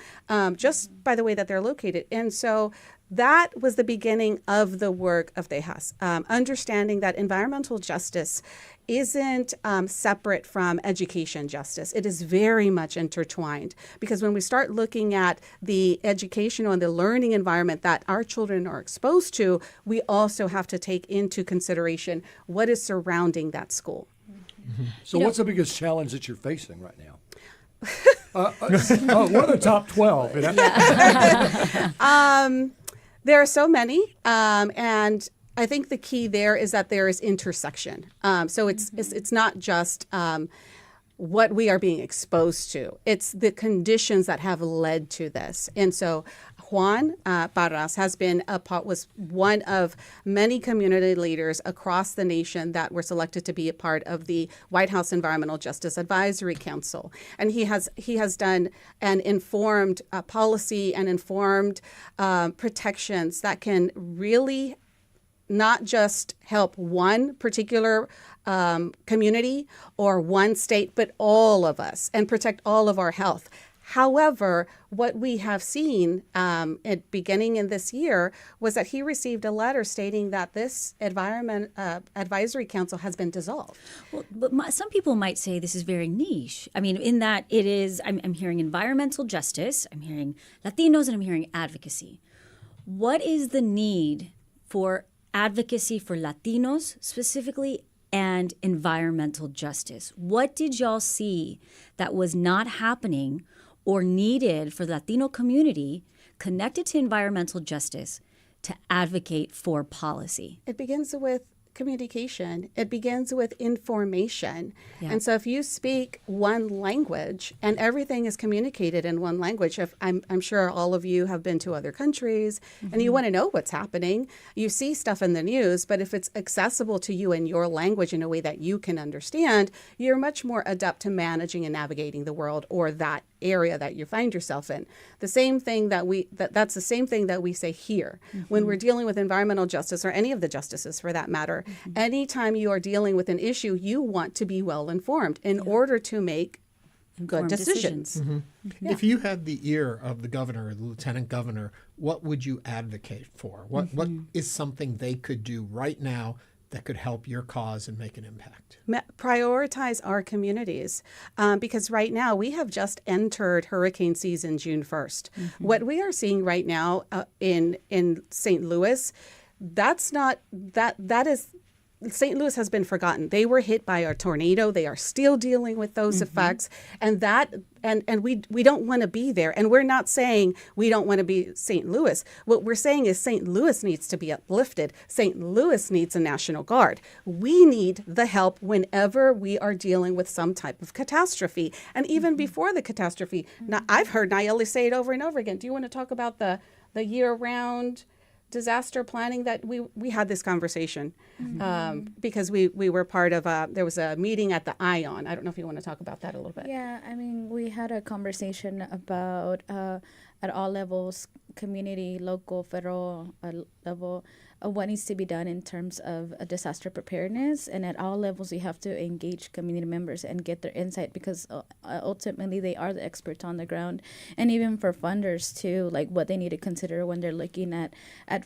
just by the way that they're located. And so that was the beginning of the work of T.E.J.A.S, understanding that environmental justice isn't separate from education justice. It is very much intertwined, because when we start looking at the educational and the learning environment that our children are exposed to, we also have to take into consideration what is surrounding that school. So what's the biggest challenge that you're facing right now? What are the top 12? There are so many, and I think the key there is that there is intersection. So it's not just what we are being exposed to. It's the conditions that have led to this. And so Juan Parras was one of many community leaders across the nation that were selected to be a part of the White House Environmental Justice Advisory Council. And he has done an informed policy and informed protections that can really not just help one particular community or one state, but all of us, and protect all of our health. However, what we have seen at beginning in this year was that he received a letter stating that this Environment Advisory Council has been dissolved. Well, but some people might say this is very niche. I mean, in that it is, I'm hearing environmental justice, I'm hearing Latinos, and I'm hearing advocacy. What is the need for advocacy for Latinos specifically and environmental justice? What did y'all see that was not happening or needed for the Latino community connected to environmental justice to advocate for policy? It begins with communication. It begins with information. Yeah. And so if you speak one language and everything is communicated in one language, I'm sure all of you have been to other countries and you want to know what's happening. You see stuff in the news, but if it's accessible to you in your language in a way that you can understand, you're much more adept to managing and navigating the world or that area that you find yourself in. The same thing that's the same thing that we say here when we're dealing with environmental justice or any of the justices for that matter. Anytime you are dealing with an issue, you want to be well informed in order to make good decisions. Yeah. If you had the ear of the governor or the lieutenant governor, what would you advocate for? What is something they could do right now that could help your cause and make an impact? Prioritize our communities because right now we have just entered hurricane season June 1st. What we are seeing right now in St. Louis, St. Louis has been forgotten. They were hit by a tornado. They are still dealing with those effects, and we don't want to be there. And we're not saying we don't want to be St. Louis. What we're saying is St. Louis needs to be uplifted. St. Louis needs a National Guard. We need the help whenever we are dealing with some type of catastrophe, and even before the catastrophe. Now, I've heard Nalleli say it over and over again. Do you want to talk about the year-round disaster planning that we had this conversation because we were part of there was a meeting at the ION. I don't know if you want to talk about that a little bit. Yeah, I mean, we had a conversation about at all levels, community, local, federal level, what needs to be done in terms of disaster preparedness. And at all levels, we have to engage community members and get their insight because ultimately they are the experts on the ground. And even for funders too, like what they need to consider when they're looking at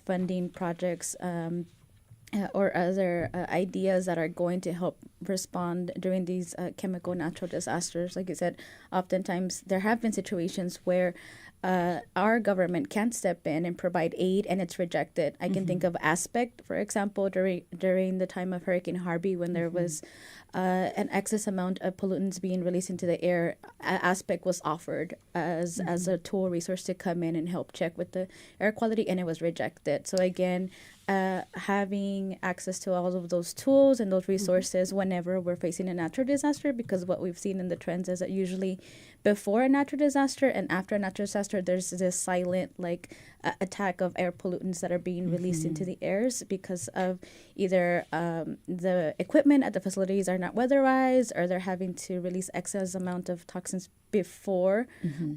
funding projects or other ideas that are going to help respond during these chemical natural disasters. Like I said, oftentimes there have been situations where our government can step in and provide aid and it's rejected. I can think of Aspect, for example, during the time of Hurricane Harvey when there was an excess amount of pollutants being released into the air. Aspect was offered as a tool resource to come in and help check with the air quality, and it was rejected. So again, having access to all of those tools and those resources whenever we're facing a natural disaster, because what we've seen in the trends is that usually before a natural disaster and after a natural disaster, there's this silent attack of air pollutants that are being released into the airs because of either the equipment at the facilities are not weatherized, or they're having to release excess amount of toxins before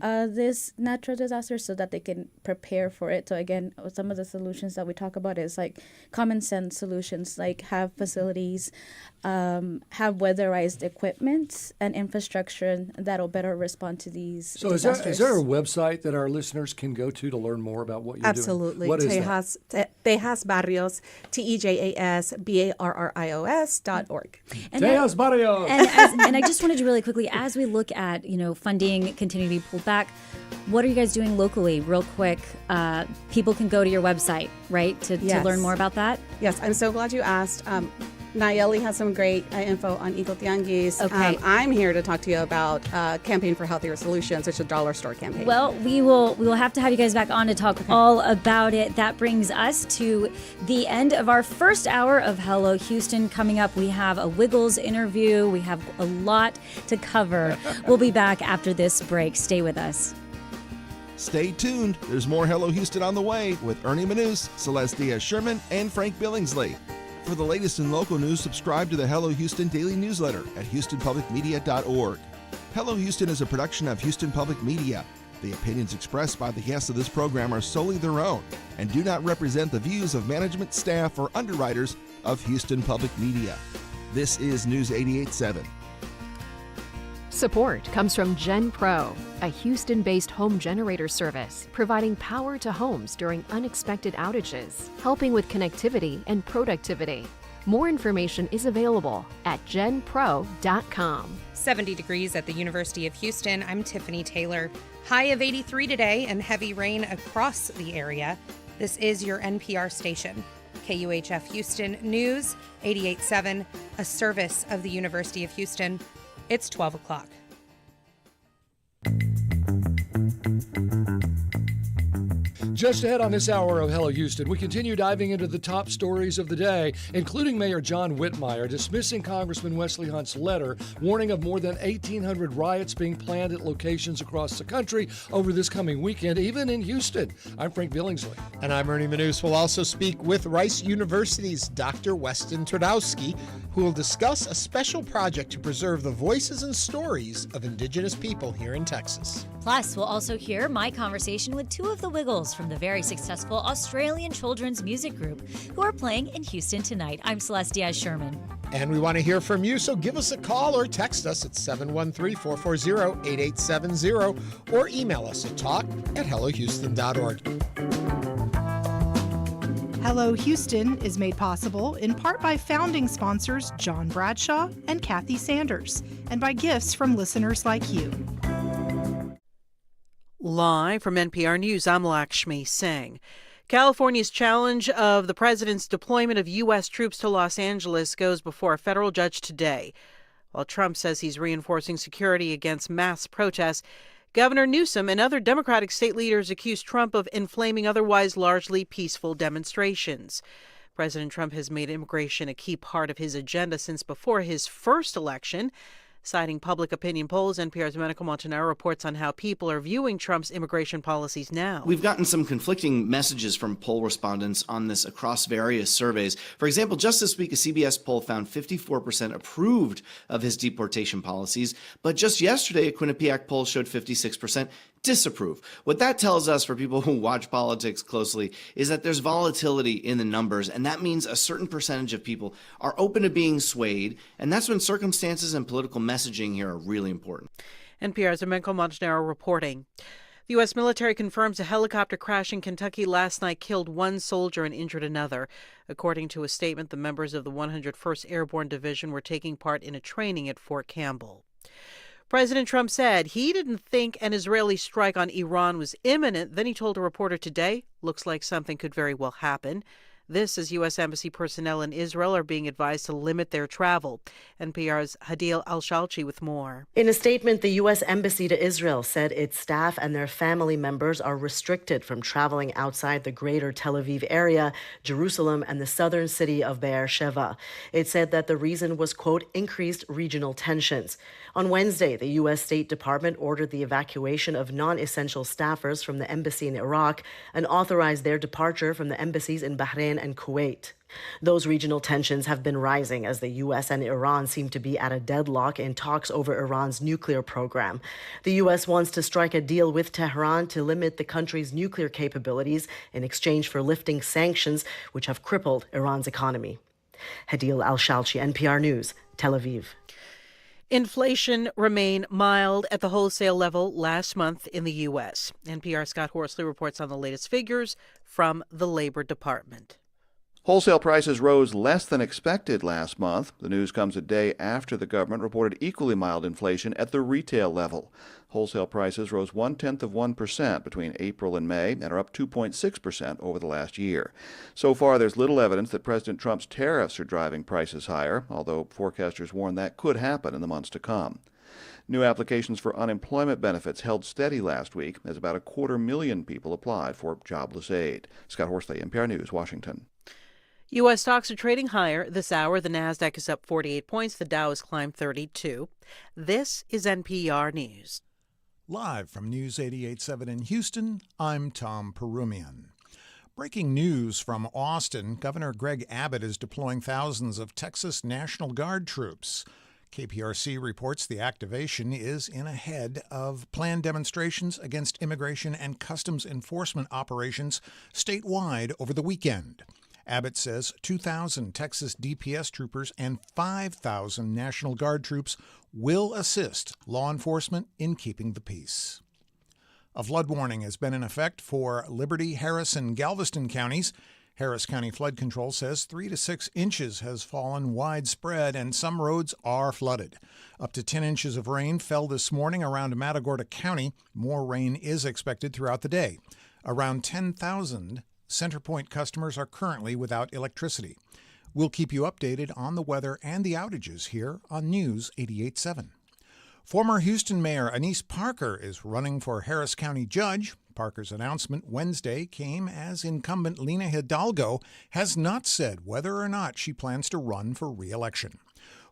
this natural disaster so that they can prepare for it. So again, some of the solutions that we talk about is like common sense solutions, like have facilities have weatherized equipment and infrastructure that'll better respond to these disasters. Is there a website that our listeners can go to learn more about what you're Absolutely. doing? What is T.E.J.A.S. Barrios, T.E.J.A.S. BARRIOS.org. T.E.J.A.S. Barrios. And I just wanted to really quickly, as we look at, funding continuing to be pulled back, what are you guys doing locally, real quick? People can go to your website, right, to learn more about that? Yes, I'm so glad you asked. Nalleli has some great info on Eagle Tianguis. Okay. I'm here to talk to you about Campaign for Healthier Solutions, which is a dollar store campaign. Well, we will have to have you guys back on to talk all about it. That brings us to the end of our first hour of Hello Houston. Coming up, we have a Wiggles interview. We have a lot to cover. We'll be back after this break. Stay with us. Stay tuned. There's more Hello Houston on the way with Ernie Manous, Celeste Díaz Schurman, and Frank Billingsley. For the latest in local news, subscribe to the Hello Houston daily newsletter at houstonpublicmedia.org. Hello Houston is a production of Houston Public Media. The opinions expressed by the guests of this program are solely their own and do not represent the views of management, staff, or underwriters of Houston Public Media. This is News 88.7. Support comes from GenPro, a Houston-based home generator service providing power to homes during unexpected outages, helping with connectivity and productivity. More information is available at genpro.com. 70 degrees at the University of Houston. I'm Tiffany Taylor. High of 83 today and heavy rain across the area. This is your NPR station. KUHF Houston News 88.7, a service of the University of Houston. It's 12 o'clock. Just ahead on this hour of Hello Houston, we continue diving into the top stories of the day, including Mayor John Whitmire dismissing Congressman Wesley Hunt's letter warning of more than 1,800 riots being planned at locations across the country over this coming weekend, even in Houston. I'm Frank Billingsley. And I'm Ernie Manous. We'll also speak with Rice University's Dr. Weston Twardowski, who will discuss a special project to preserve the voices and stories of Indigenous people here in Texas. Plus, we'll also hear my conversation with two of the Wiggles from the very successful Australian children's music group who are playing in Houston tonight. I'm Celeste Díaz Schurman. And we want to hear from you, so give us a call or text us at 713-440-8870 or email us at talk@hellohouston.org. Hello Houston is made possible in part by founding sponsors John Bradshaw and Kathy Sanders, and by gifts from listeners like you. Live from NPR News, I'm Lakshmi Singh. California's challenge of the president's deployment of U.S. troops to Los Angeles goes before a federal judge today. While Trump says he's reinforcing security against mass protests, Governor Newsom and other Democratic state leaders accuse Trump of inflaming otherwise largely peaceful demonstrations. President Trump has made immigration a key part of his agenda since before his first election. Citing public opinion polls, NPR's Medical Montanaro reports on how people are viewing Trump's immigration policies now. We've gotten some conflicting messages from poll respondents on this across various surveys. For example, just this week, a CBS poll found 54% approved of his deportation policies, but just yesterday, a Quinnipiac poll showed 56% disapprove. What that tells us, for people who watch politics closely, is that there's volatility in the numbers, and that means a certain percentage of people are open to being swayed, and that's when circumstances and political messaging here are really important. NPR's Domenico Montanaro reporting. The U.S. military confirms a helicopter crash in Kentucky last night killed one soldier and injured another. According to a statement, the members of the 101st Airborne Division were taking part in a training at Fort Campbell. President Trump said he didn't think an Israeli strike on Iran was imminent. Then he told a reporter today, looks like something could very well happen. This as U.S. Embassy personnel in Israel are being advised to limit their travel. NPR's Hadil Al-Shalchi with more. In a statement, the U.S. Embassy to Israel said its staff and their family members are restricted from traveling outside the greater Tel Aviv area, Jerusalem, and the southern city of Be'er Sheva. It said that the reason was, quote, increased regional tensions. On Wednesday, the U.S. State Department ordered the evacuation of non-essential staffers from the embassy in Iraq and authorized their departure from the embassies in Bahrain and Kuwait. Those regional tensions have been rising as the U.S. and Iran seem to be at a deadlock in talks over Iran's nuclear program. The U.S. wants to strike a deal with Tehran to limit the country's nuclear capabilities in exchange for lifting sanctions, which have crippled Iran's economy. Hadil Al-Shalchi, NPR News, Tel Aviv. Inflation remained mild at the wholesale level last month in the U.S. NPR's Scott Horsley reports on the latest figures from the Labor Department. Wholesale prices rose less than expected last month. The news comes a day after the government reported equally mild inflation at the retail level. Wholesale prices rose 0.1% between April and May and are up 2.6% over the last year. So far, there's little evidence that President Trump's tariffs are driving prices higher, although forecasters warn that could happen in the months to come. New applications for unemployment benefits held steady last week as about 250,000 people applied for jobless aid. Scott Horsley, NPR News, Washington. U.S. stocks are trading higher this hour. The Nasdaq is up 48 points. The Dow has climbed 32. This is NPR News. Live from News 88.7 in Houston, I'm Tom Perumian. Breaking news from Austin, Governor Greg Abbott is deploying thousands of Texas National Guard troops. KPRC reports the activation is in ahead of planned demonstrations against immigration and customs enforcement operations statewide over the weekend. Abbott says 2,000 Texas DPS troopers and 5,000 National Guard troops will assist law enforcement in keeping the peace. A flood warning has been in effect for Liberty, Harris, and Galveston counties. Harris County Flood Control says 3 to 6 inches has fallen widespread and some roads are flooded. Up to 10 inches of rain fell this morning around Matagorda County. More rain is expected throughout the day. Around 10,000 CenterPoint customers are currently without electricity. We'll keep you updated on the weather and the outages here on News 88.7. Former Houston Mayor Annise Parker is running for Harris County Judge. Parker's announcement Wednesday came as incumbent Lena Hidalgo has not said whether or not she plans to run for re-election.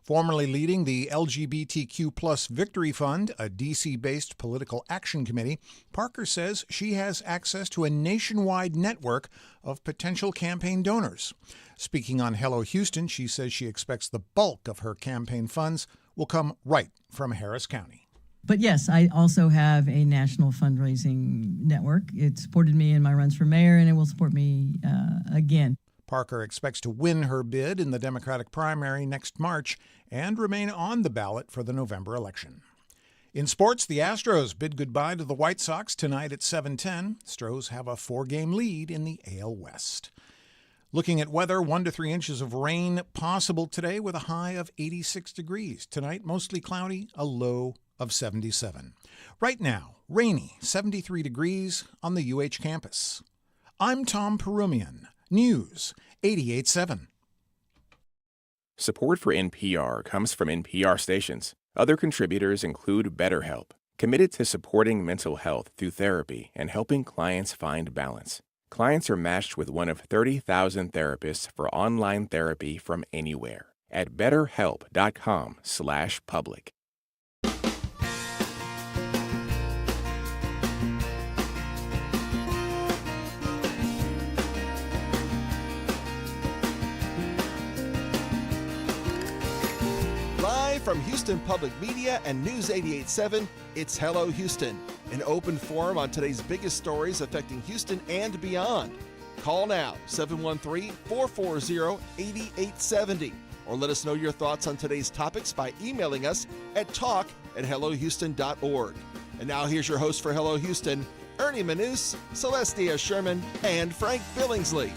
Formerly leading the LGBTQ+ Victory Fund, a D.C.-based political action committee, Parker says she has access to a nationwide network of potential campaign donors. Speaking on Hello Houston, she says she expects the bulk of her campaign funds will come right from Harris County. But yes, I also have a national fundraising network. It supported me in my runs for mayor, and it will support me again. Parker expects to win her bid in the Democratic primary next March and remain on the ballot for the November election. In sports, the Astros bid goodbye to the White Sox tonight at 7:10. Stros have a 4-game lead in the AL West. Looking at weather, 1 to 3 inches of rain possible today with a high of 86 degrees. Tonight, mostly cloudy, a low of 77. Right now, rainy, 73 degrees on the UH campus. I'm Tom Perumian, News 88.7. Support for NPR comes from NPR stations. Other contributors include BetterHelp, committed to supporting mental health through therapy and helping clients find balance. Clients are matched with one of 30,000 therapists for online therapy from anywhere at betterhelp.com/public. Live from Houston Public Media and News 88.7, it's Hello Houston, an open forum on today's biggest stories affecting Houston and beyond. Call now, 713-440-8870, or let us know your thoughts on today's topics by emailing us at talk@hellohouston.org. And now here's your host for Hello Houston, Ernie Manous, Celeste Díaz Schurman, and Frank Billingsley.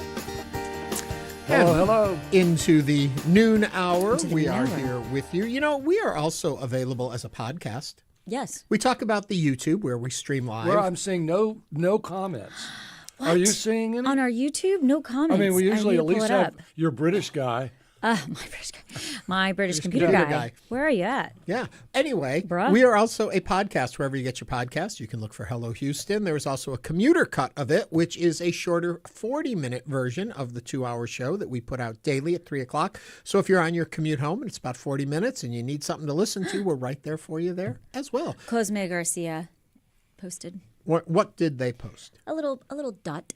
Hello. Into the noon hour. We are here with you. You know, we are also available as a podcast. Yes. We talk about the YouTube where we stream live. Where I'm seeing no comments. What? Are you seeing any? On our YouTube? No comments. I mean, we usually at least have up. your British guy. My British computer guy. Where are you at? Yeah. Anyway, Bruh. we are also a podcast wherever you get your podcast. You can look for Hello Houston. There is also a commuter cut of it, which is a shorter 40-minute version of the 2-hour show that we put out daily at 3 o'clock. So if you're on your commute home and it's about 40 minutes and you need something to listen to, we're right there for you there as well. Cosme Garcia posted. What did they post? A little dot.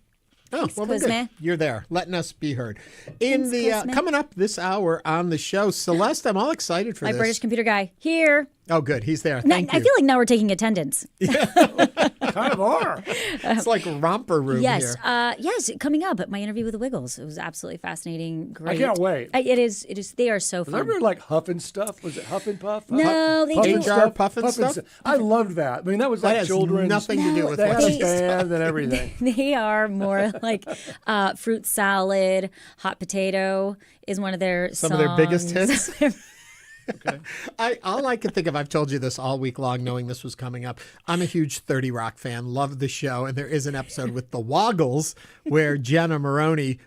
Oh, Thanks, well, Cosme. good. You're there, letting us be heard. In Thanks, the Cosme. coming up this hour on the show, Celeste, I'm all excited for My this. British computer guy here. Oh, good. He's there. Now, Thank you. I feel like now we're taking attendance. Kind kind of are. It's like romper room yes, here. yes, coming up at my interview with the Wiggles. It was absolutely fascinating. Great. I can't wait. It is. They are so Was fun. everyone like huffing stuff? Was it Huff and Puff? No, they do. HR puffing stuff? I loved that. I mean, that was That like has children's. nothing to do with they what had a you band and everything. They are more like fruit salad, hot potato is one of their Some of their biggest songs. hits. All I can think of, I've told you this all week long knowing this was coming up. I'm a huge 30 Rock fan, love the show, and there is an episode with the Woggles where Jenna Maroney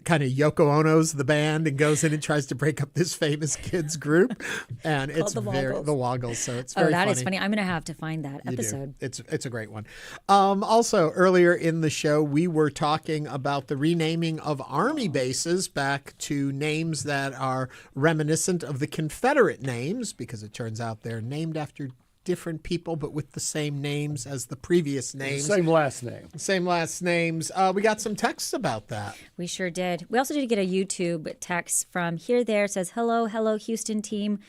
kind of Yoko Ono's the band and goes in and tries to break up this famous kids group, and it's the Woggles. the Woggles. So it's very that funny. is funny. I'm going to have to find that You do. episode. It's a great one. Also, earlier in the show, we were talking about the renaming of Army bases back to names that are reminiscent of the Confederate names, because it turns out they're named after different people, but with the same names as the previous names. Same last name. Same last names. We got some texts about that. We sure did. We also did get a YouTube text from Here There. It says, hello, Houston team.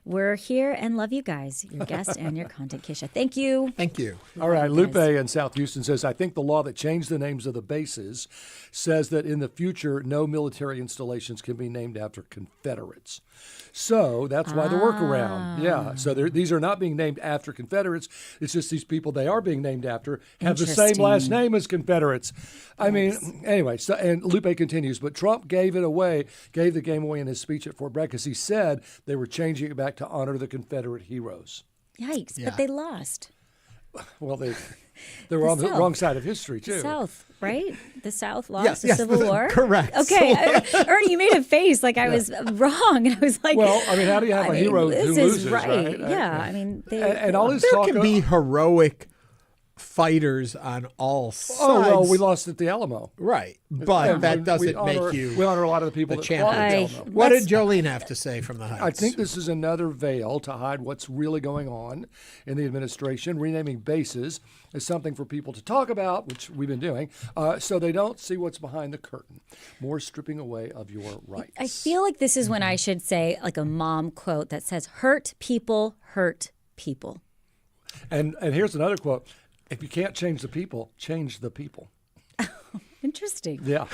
We're here and love you guys, your guest and your content, Keisha. Thank you. Thank you. All right, Lupe in South Houston says, I think the law that changed the names of the bases says that in the future, no military installations can be named after Confederates. So that's why the workaround. Yeah. So these are not being named after Confederates. It's just these people they are being named after have the same last name as Confederates. I mean, anyway, so, and Lupe continues, but Trump gave the game away in his speech at Fort Bragg because he said they were changing it back to honor the Confederate heroes. Yikes, Yeah. but they lost. Well, they were on the wrong side of history, too. The South, right? The South lost the yes, Civil War? correct. Okay. Ernie, you made a face like I was wrong. And I was like, Well, I mean, how do you have a hero who this loses, is right? right? Yeah, I mean, And all this There talk can be heroic fighters on all sides. Oh, well, we lost at the Alamo. Right. But And that we doesn't honor- make you We honor a lot of the people the that fought at the champion. Alamo. What did Jolene have to say from the Heights? I think this is another veil to hide what's really going on in the administration. Renaming bases is something for people to talk about, which we've been doing, so they don't see what's behind the curtain. More stripping away of your rights. I feel like this is when I should say like a mom quote that says, hurt people hurt people. And here's another quote. If you can't change the people, change the people. Interesting. Yeah.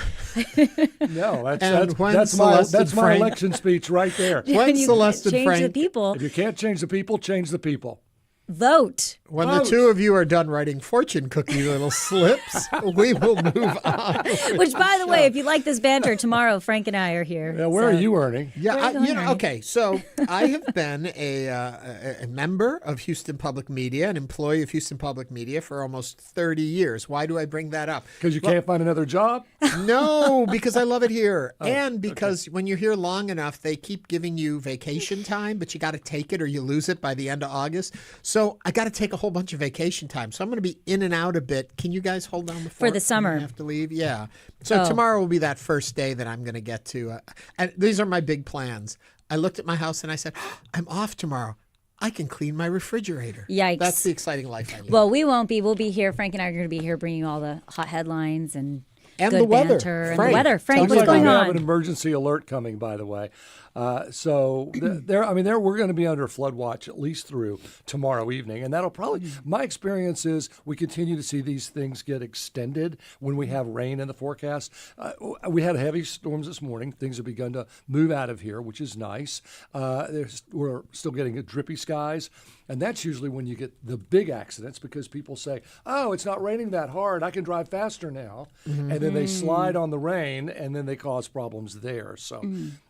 No, And that's when my Celeste and my Frank- election speech right there. When You Celeste and change the Frank, people. If you can't change the people, change the people. Vote. when the two of you are done writing fortune cookie little slips, we will move on. Which, by the way, if you like this banter, tomorrow Frank and I are here. Yeah, where are you earning? Yeah, Where are you going, Ernie? okay. So I have been a member of Houston Public Media, an employee of Houston Public Media for almost 30 years. Why do I bring that up? Because you can't find another job? No, because I love it here. And because when you're here long enough, they keep giving you vacation time, but you got to take it or you lose it by the end of August. So I got to take a whole bunch of vacation time. So I'm going to be in and out a bit. Can you guys hold down the fort For the summer. when I have to leave? Yeah. So Oh. tomorrow will be that first day that I'm going to get to. And these are my big plans. I looked at my house and I said, I'm off tomorrow. I can clean my refrigerator. Yikes. That's the exciting life I live. Well, we won't be. We'll be here. Frank and I are going to be here bringing you all the hot headlines and And good the weather. banter and Frank, the weather. Frank, Sounds what's like going we have an on? emergency alert coming, by the way. So we're going to be under flood watch at least through tomorrow evening, and that'll probably. My experience is we continue to see these things get extended when we have rain in the forecast. We had heavy storms this morning. Things have begun to move out of here, which is nice. We're still getting drippy skies. And that's usually when you get the big accidents because people say, oh, it's not raining that hard. I can drive faster now. Mm-hmm. And then they slide on the rain and then they cause problems there. So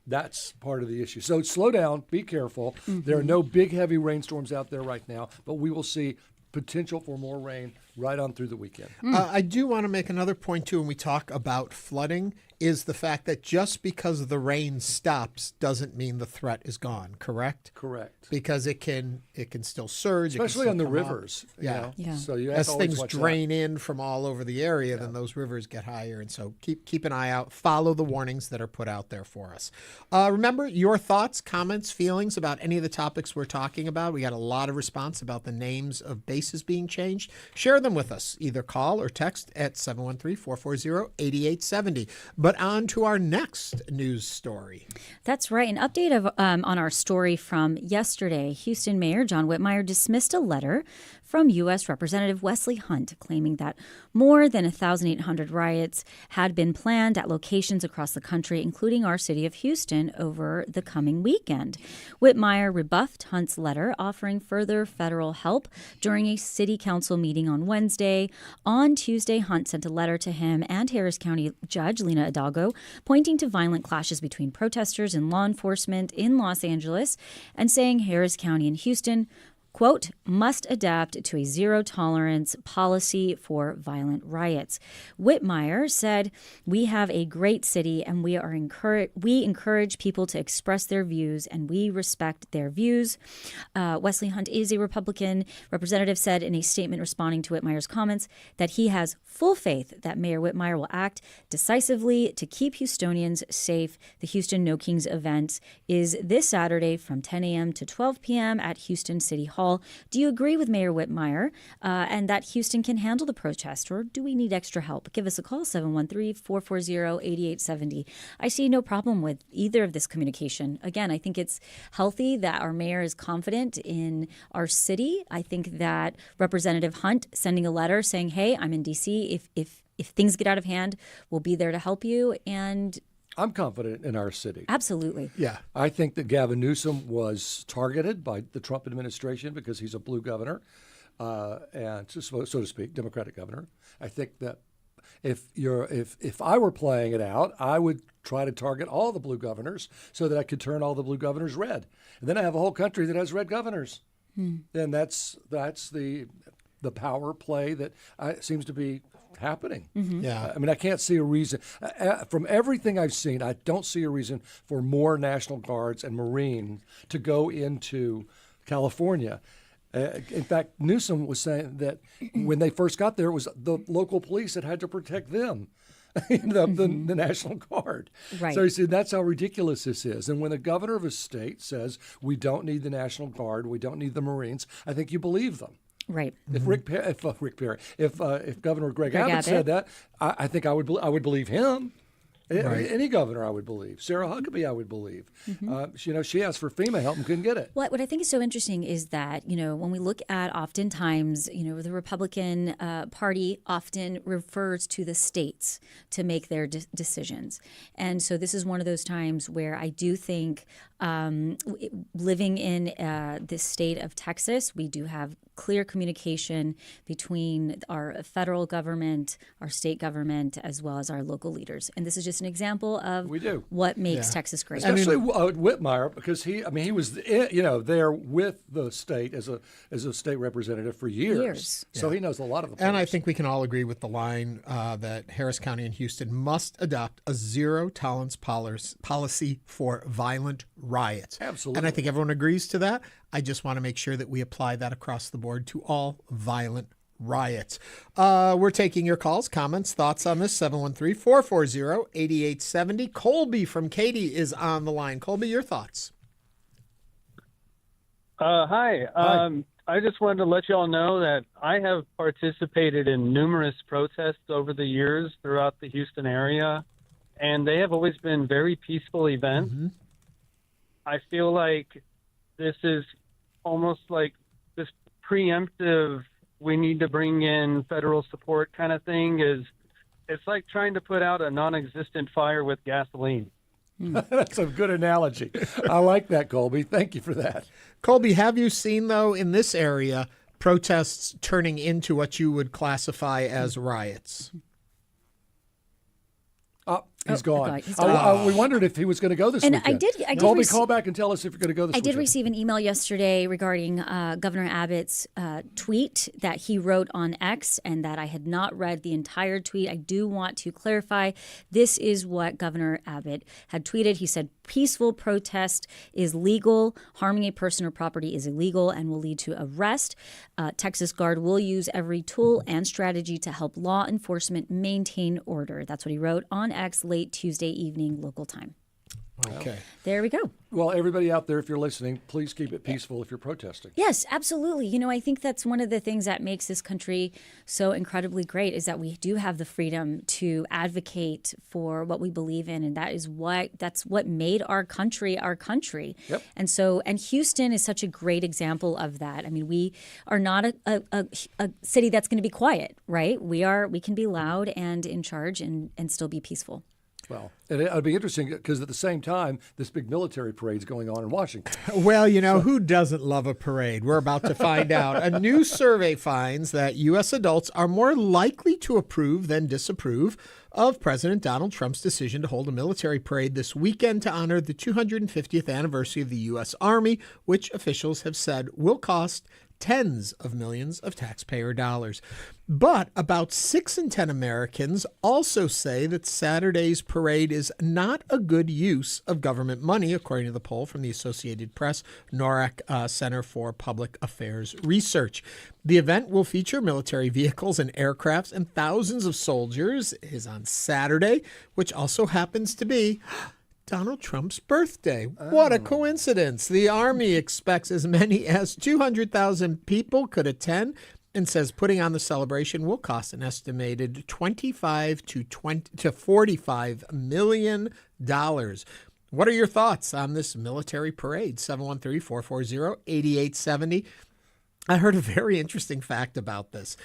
that's part of the issue. So slow down. Be careful. There are no big, heavy rainstorms out there right now, but we will see potential for more rain right on through the weekend. I do want to make another point, too, when we talk about flooding, is the fact that just because the rain stops doesn't mean the threat is gone, correct? Correct. Because it can still surge. Especially on the come up. rivers. Yeah. So you have As to always things watch drain in from all over the area, then those rivers get higher. And so keep an eye out. Follow the warnings that are put out there for us. Remember, your thoughts, comments, feelings about any of the topics we're talking about. We got a lot of response about the names of bases being changed. Share them with us. Either call or text at 713-440-8870. But on to our next news story. That's right. An update of on our story from yesterday. Houston Mayor John Whitmire dismissed a letter from U.S. Representative Wesley Hunt, claiming that more than 1,800 riots had been planned at locations across the country, including our city of Houston, over the coming weekend. Whitmire rebuffed Hunt's letter, offering further federal help during a city council meeting on Wednesday. On Tuesday, Hunt sent a letter to him and Harris County Judge Lina Hidalgo, pointing to violent clashes between protesters and law enforcement in Los Angeles and saying Harris County and Houston, quote, must adapt to a zero-tolerance policy for violent riots. Whitmire said, we have a great city and we encourage people to express their views and we respect their views. Wesley Hunt is a Republican. Representative said in a statement responding to Whitmire's comments that he has full faith that Mayor Whitmire will act decisively to keep Houstonians safe. The Houston No Kings event is this Saturday from 10 a.m. to 12 p.m. at Houston City Hall. Do you agree with Mayor Whitmire and that Houston can handle the protest, or do we need extra help? Give us a call, 713-440-8870. I see no problem with either of this communication. Again, I think it's healthy that our mayor is confident in our city. I think that Representative Hunt sending a letter saying, hey, I'm in D.C. If things get out of hand, we'll be there to help you. And I'm confident in our city. Absolutely. Yeah. I think that Gavin Newsom was targeted by the Trump administration because he's a blue governor, and so to speak, Democratic governor. I think that if I were playing it out, I would try to target all the blue governors so that I could turn all the blue governors red. And then I have a whole country that has red governors. And that's the power play that seems to be happening. Yeah. I mean, I can't see a reason. From everything I've seen, I don't see a reason for more National Guards and Marines to go into California. In fact, Newsom was saying that when they first got there, it was the local police that had to protect them. the National Guard. Right. So you see, that's how ridiculous this is. And when the governor of a state says, we don't need the National Guard, we don't need the Marines, I think you believe them. Right. If if Governor Greg Abbott said that, I think I would believe him. Right. Any governor I would believe. Sarah Huckabee I would believe. She asked for FEMA help and couldn't get it. What I think is so interesting is that, when we look at oftentimes, the Republican Party often refers to the states to make their decisions. And so this is one of those times where I do think living in this state of Texas, we do have clear communication between our federal government, our state government, as well as our local leaders. And this is just an example of what makes Texas great. Especially Whitmire, because he was there with the state as a state representative for years. So he knows a lot of the players. And I think we can all agree with the line that Harris County and Houston must adopt a zero-tolerance policy for violent riots. Absolutely. And I think everyone agrees to that. I just want to make sure that we apply that across the board to all violent riots. We're taking your calls, comments, thoughts on this, 713-440-8870. Colby from Katy is on the line. Colby, your thoughts? Hi. I just wanted to let you all know that I have participated in numerous protests over the years throughout the Houston area, and they have always been very peaceful events. I feel like this is almost like this preemptive, we need to bring in federal support kind of thing. It's like trying to put out a non-existent fire with gasoline. That's a good analogy. I like that, Colby. Thank you for that. Colby, have you seen, though, in this area, protests turning into what you would classify as riots? He's gone. He's gone. We wondered if he was going to go this weekend. I did Colby, call back and tell us if you're going to go this weekend. I did receive an email yesterday regarding Governor Abbott's tweet that he wrote on X, and that I had not read the entire tweet. I do want to clarify, this is what Governor Abbott had tweeted. He said, peaceful protest is legal. Harming a person or property is illegal and will lead to arrest. Texas Guard will use every tool and strategy to help law enforcement maintain order. That's what he wrote on X late Tuesday evening local time. Okay. There we go. Well, everybody out there, if you're listening, please keep it peaceful if you're protesting. Yes, absolutely. You know, I think that's one of the things that makes this country so incredibly great is that we do have the freedom to advocate for what we believe in, and that's what made our country our country. Yep. And Houston is such a great example of that. I mean, we are not a city that's going to be quiet, right? We can be loud and in charge and still be peaceful. Well, and it'll be interesting because at the same time, this big military parade's going on in Washington. Well, who doesn't love a parade? We're about to find out. A new survey finds that U.S. adults are more likely to approve than disapprove of President Donald Trump's decision to hold a military parade this weekend to honor the 250th anniversary of the U.S. Army, which officials have said will cost tens of millions of taxpayer dollars. But about 6 in 10 Americans also say that Saturday's parade is not a good use of government money, according to the poll from the Associated Press NORAC Center for Public Affairs Research. The event will feature military vehicles and aircrafts and thousands of soldiers. It is on Saturday, which also happens to be Donald Trump's birthday. What a coincidence. The Army expects as many as 200,000 people could attend and says putting on the celebration will cost an estimated $25 to $45 million. What are your thoughts on this military parade? 713-440-8870. I heard a very interesting fact about this,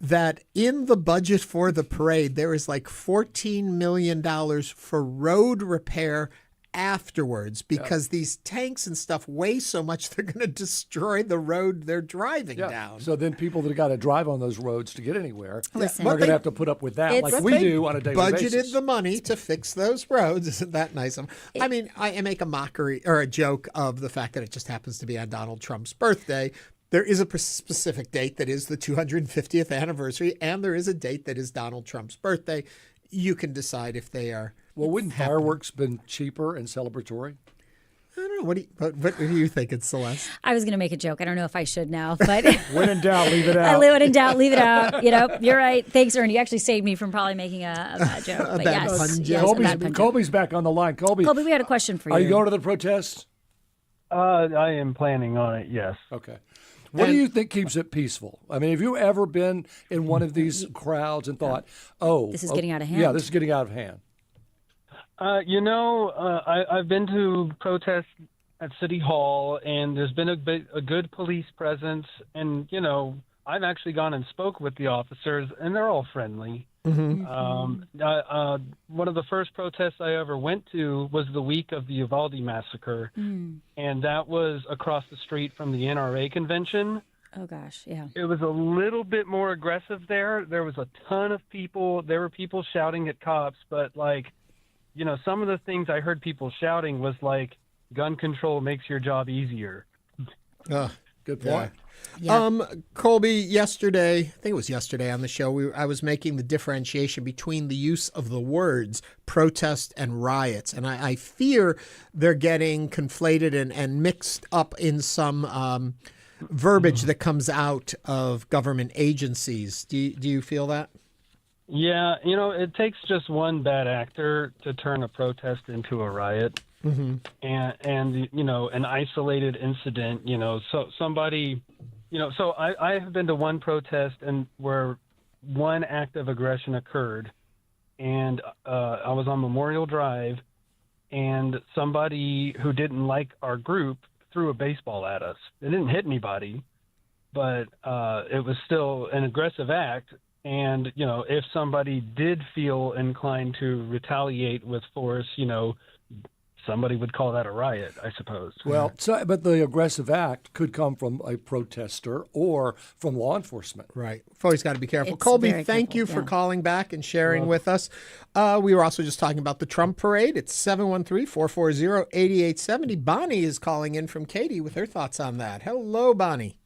that in the budget for the parade, there is like $14 million for road repair afterwards because these tanks and stuff weigh so much they're going to destroy the road they're driving down. So then people that have got to drive on those roads to get anywhere are Listen, going to have to put up with that like we do on a daily basis. Budgeted the money to fix those roads. Isn't that nice? I mean, I make a mockery or a joke of the fact that it just happens to be on Donald Trump's birthday. There is a specific date that is the 250th anniversary, and there is a date that is Donald Trump's birthday. You can decide if they are. Well, wouldn't fireworks been cheaper and celebratory? I don't know. What do you think, Celeste? I was going to make a joke. I don't know if I should now, but when in doubt, leave it out. When in doubt, leave it out. You're right. Thanks, Ernie. You actually saved me from probably making a bad joke. A bad pun joke. Colby's back on the line. Colby, we had a question for you. Are you going to the protest? I am planning on it, yes. Okay. What do you think keeps it peaceful? I mean, have you ever been in one of these crowds and thought, this is getting out of hand? Yeah, this is getting out of hand. I've been to protests at City Hall, and there's been a good police presence. And, I've actually gone and spoke with the officers, and they're all friendly. Mm-hmm. One of the first protests I ever went to was the week of the Uvalde massacre, and that was across the street from the NRA convention. Oh, gosh, yeah. It was a little bit more aggressive there. There was a ton of people. There were people shouting at cops, but, some of the things I heard people shouting was like, gun control makes your job easier. Good point. Yeah. Colby, yesterday, I think it was yesterday on the show, I was making the differentiation between the use of the words protest and riots. And I fear they're getting conflated and mixed up in some verbiage that comes out of government agencies. Do you feel that? Yeah, it takes just one bad actor to turn a protest into a riot. Mm-hmm. And an isolated incident, so somebody, so I have been to one protest and where one act of aggression occurred, and I was on Memorial Drive, and somebody who didn't like our group threw a baseball at us. It didn't hit anybody, but it was still an aggressive act. And, if somebody did feel inclined to retaliate with force, somebody would call that a riot, I suppose. Well, but the aggressive act could come from a protester or from law enforcement. Right. We've always got to be careful. Colby, thank you for calling back and sharing with us. We were also just talking about the Trump parade. It's 713-440-8870. Bonnie is calling in from Katy with her thoughts on that. Hello, Bonnie.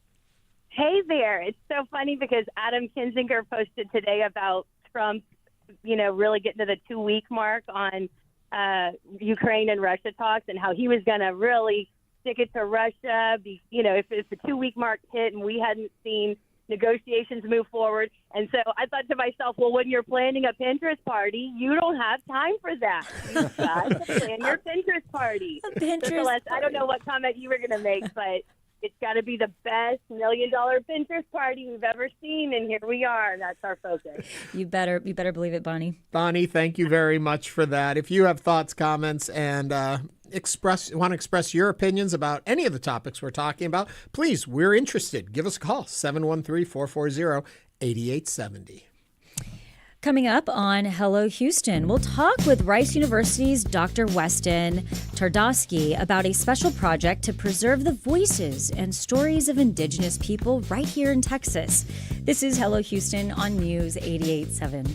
Hey there. It's so funny because Adam Kinzinger posted today about Trump, really getting to the 2-week mark on Ukraine and Russia talks and how he was going to really stick it to Russia. If the 2-week mark hit and we hadn't seen negotiations move forward. And so I thought to myself, well, when you're planning a Pinterest party, you don't have time for that. You've got to plan your Pinterest party. Pinterest so Celeste, I don't know what comment you were going to make, but it's got to be the best $1 million Pinterest party we've ever seen, and here we are. That's our focus. You better believe it, Bonnie. Bonnie, thank you very much for that. If you have thoughts, comments, and want to express your opinions about any of the topics we're talking about, please, we're interested. Give us a call, 713-440-8870. Coming up on Hello Houston, we'll talk with Rice University's Dr. Weston Twardowski about a special project to preserve the voices and stories of Indigenous people right here in Texas. This is Hello Houston on News 88.7.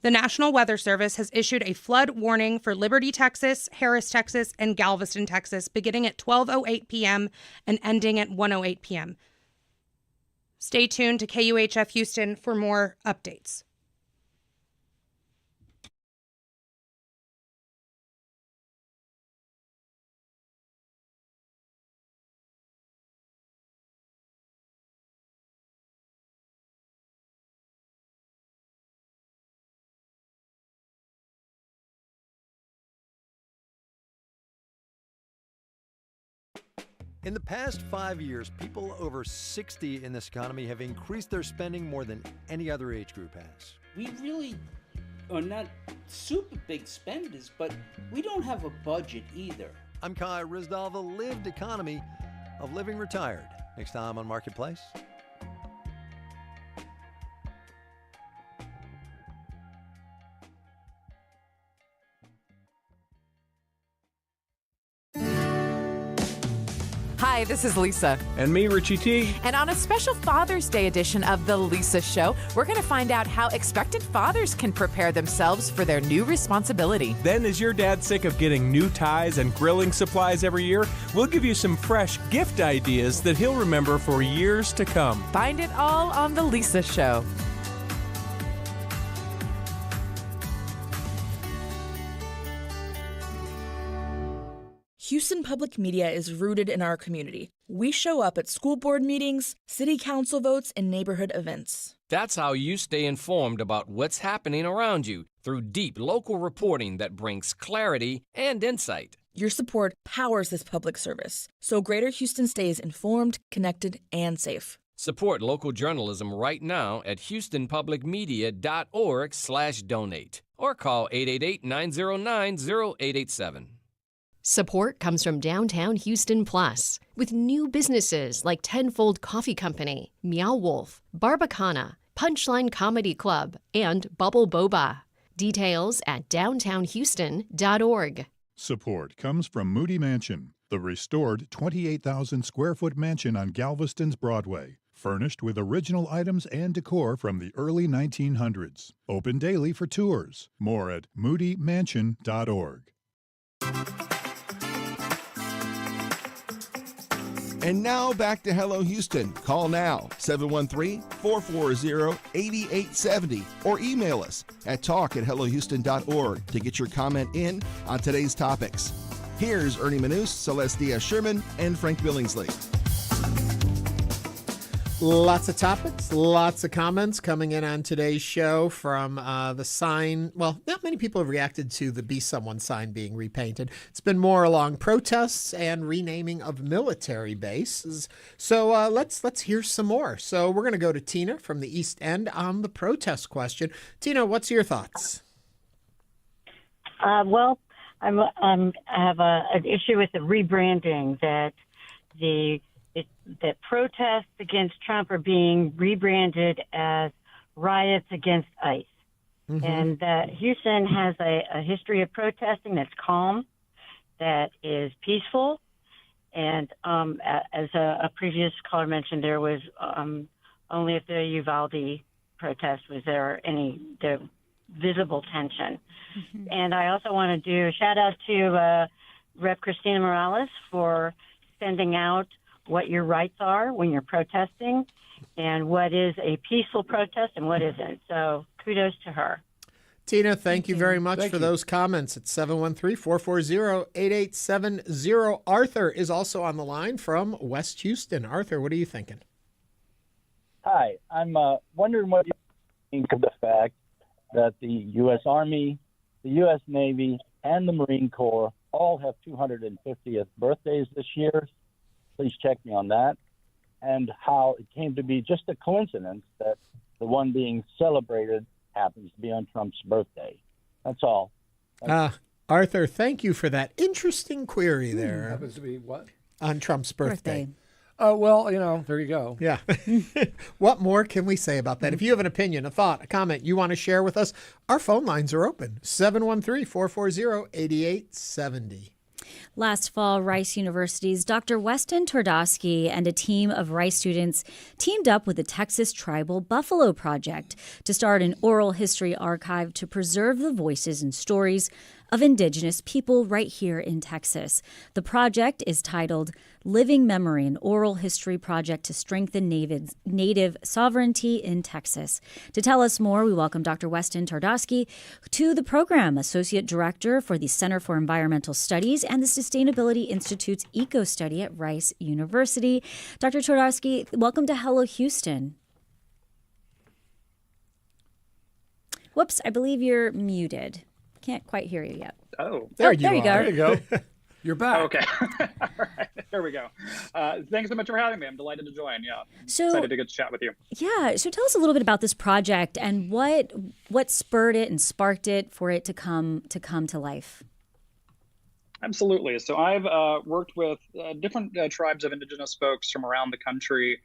The National Weather Service has issued a flood warning for Liberty, Texas, Harris, Texas, and Galveston, Texas, beginning at 12:08 p.m. and ending at 1:08 p.m. Stay tuned to KUHF Houston for more updates. In the past 5 years, people over 60 in this economy have increased their spending more than any other age group has. We really are not super big spenders, but we don't have a budget either. I'm Kai Rizdal, the lived economy of living retired. Next time on Marketplace. Hi, this is Lisa. And me, Richie T. And on a special Father's Day edition of The Lisa Show, we're going to find out how expectant fathers can prepare themselves for their new responsibility. Then, is your dad sick of getting new ties and grilling supplies every year? We'll give you some fresh gift ideas that he'll remember for years to come. Find it all on The Lisa Show. Houston Public Media is rooted in our community. We show up at school board meetings, city council votes, and neighborhood events. That's how you stay informed about what's happening around you through deep local reporting that brings clarity and insight. Your support powers this public service, so Greater Houston stays informed, connected, and safe. Support local journalism right now at houstonpublicmedia.org/donate or call 888-909-0887. Support comes from Downtown Houston Plus, with new businesses like Tenfold Coffee Company, Meow Wolf, Barbacana, Punchline Comedy Club, and Bubble Boba. Details at downtownhouston.org. Support comes from Moody Mansion, the restored 28,000 square foot mansion on Galveston's Broadway, furnished with original items and decor from the early 1900s. Open daily for tours. More at moodymansion.org. And now back to Hello Houston. Call now, 713-440-8870, or email us at talk@hellohouston.org to get your comment in on today's topics. Here's Ernie Manous, Celeste Díaz Schurman, and Frank Billingsley. Lots of topics, lots of comments coming in on today's show from the sign. Well, not many people have reacted to the Be Someone sign being repainted. It's been more along protests and renaming of military bases. So let's hear some more. So we're going to go to Tina from the East End on the protest question. Tina, what's your thoughts? Well, I have an issue with the rebranding that that protests against Trump are being rebranded as riots against ICE. Mm-hmm. And that Houston has a history of protesting that's calm, that is peaceful. And as a previous caller mentioned, there was only at the Uvalde protest was there any visible tension. Mm-hmm. And I also want to do a shout out to Rep. Christina Morales for sending out what your rights are when you're protesting and what is a peaceful protest and what isn't. So kudos to her. Tina, thank you very much for those comments at 713-440-8870. Arthur is also on the line from West Houston. Arthur, what are you thinking? Hi, I'm wondering what you think of the fact that the U.S. Army, the U.S. Navy, and the Marine Corps all have 250th birthdays this year. Please check me on that. And how it came to be just a coincidence that the one being celebrated happens to be on Trump's birthday. That's all. Arthur, thank you for that interesting query there. Happens to be what? On Trump's birthday. Oh, well, there you go. Yeah. What more can we say about that? If you have an opinion, a thought, a comment you want to share with us, our phone lines are open. 713-440-8870. Last fall, Rice University's Dr. Weston Twardowski and a team of Rice students teamed up with the Texas Tribal Buffalo Project to start an oral history archive to preserve the voices and stories of Indigenous people right here in Texas. The project is titled Living Memory, an Oral History Project to Strengthen Native Sovereignty in Texas. To tell us more, we welcome Dr. Weston Twardowski to the program, Associate Director for the Center for Environmental Studies and the Sustainability Institute's Eco Study at Rice University. Dr. Twardowski, welcome to Hello Houston. Whoops, I believe you're muted. Can't quite hear you yet. Oh, there you go. There you go. You're back. Okay. All right. There we go. Thanks so much for having me. I'm delighted to join. Yeah. So excited to get to chat with you. Yeah. So tell us a little bit about this project and what spurred it and sparked it for it to come to life. Absolutely. So I've worked with different tribes of Indigenous folks from around the country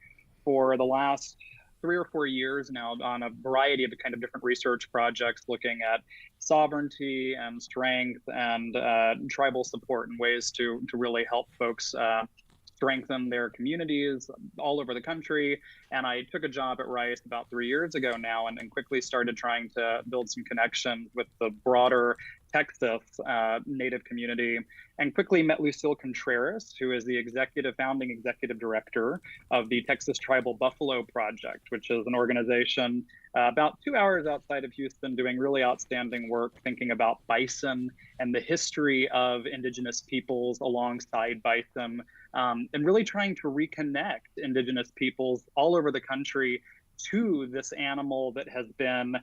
for the last 3 or 4 years now on a variety of kind of different research projects looking at sovereignty and strength and tribal support and ways to really help folks strengthen their communities all over the country. And I took a job at Rice about 3 years ago now and quickly started trying to build some connection with the broader Texas Native community, and quickly met Lucille Contreras, who is the founding executive director of the Texas Tribal Buffalo Project, which is an organization about 2 hours outside of Houston doing really outstanding work thinking about bison and the history of Indigenous peoples alongside bison, and really trying to reconnect Indigenous peoples all over the country to this animal that has been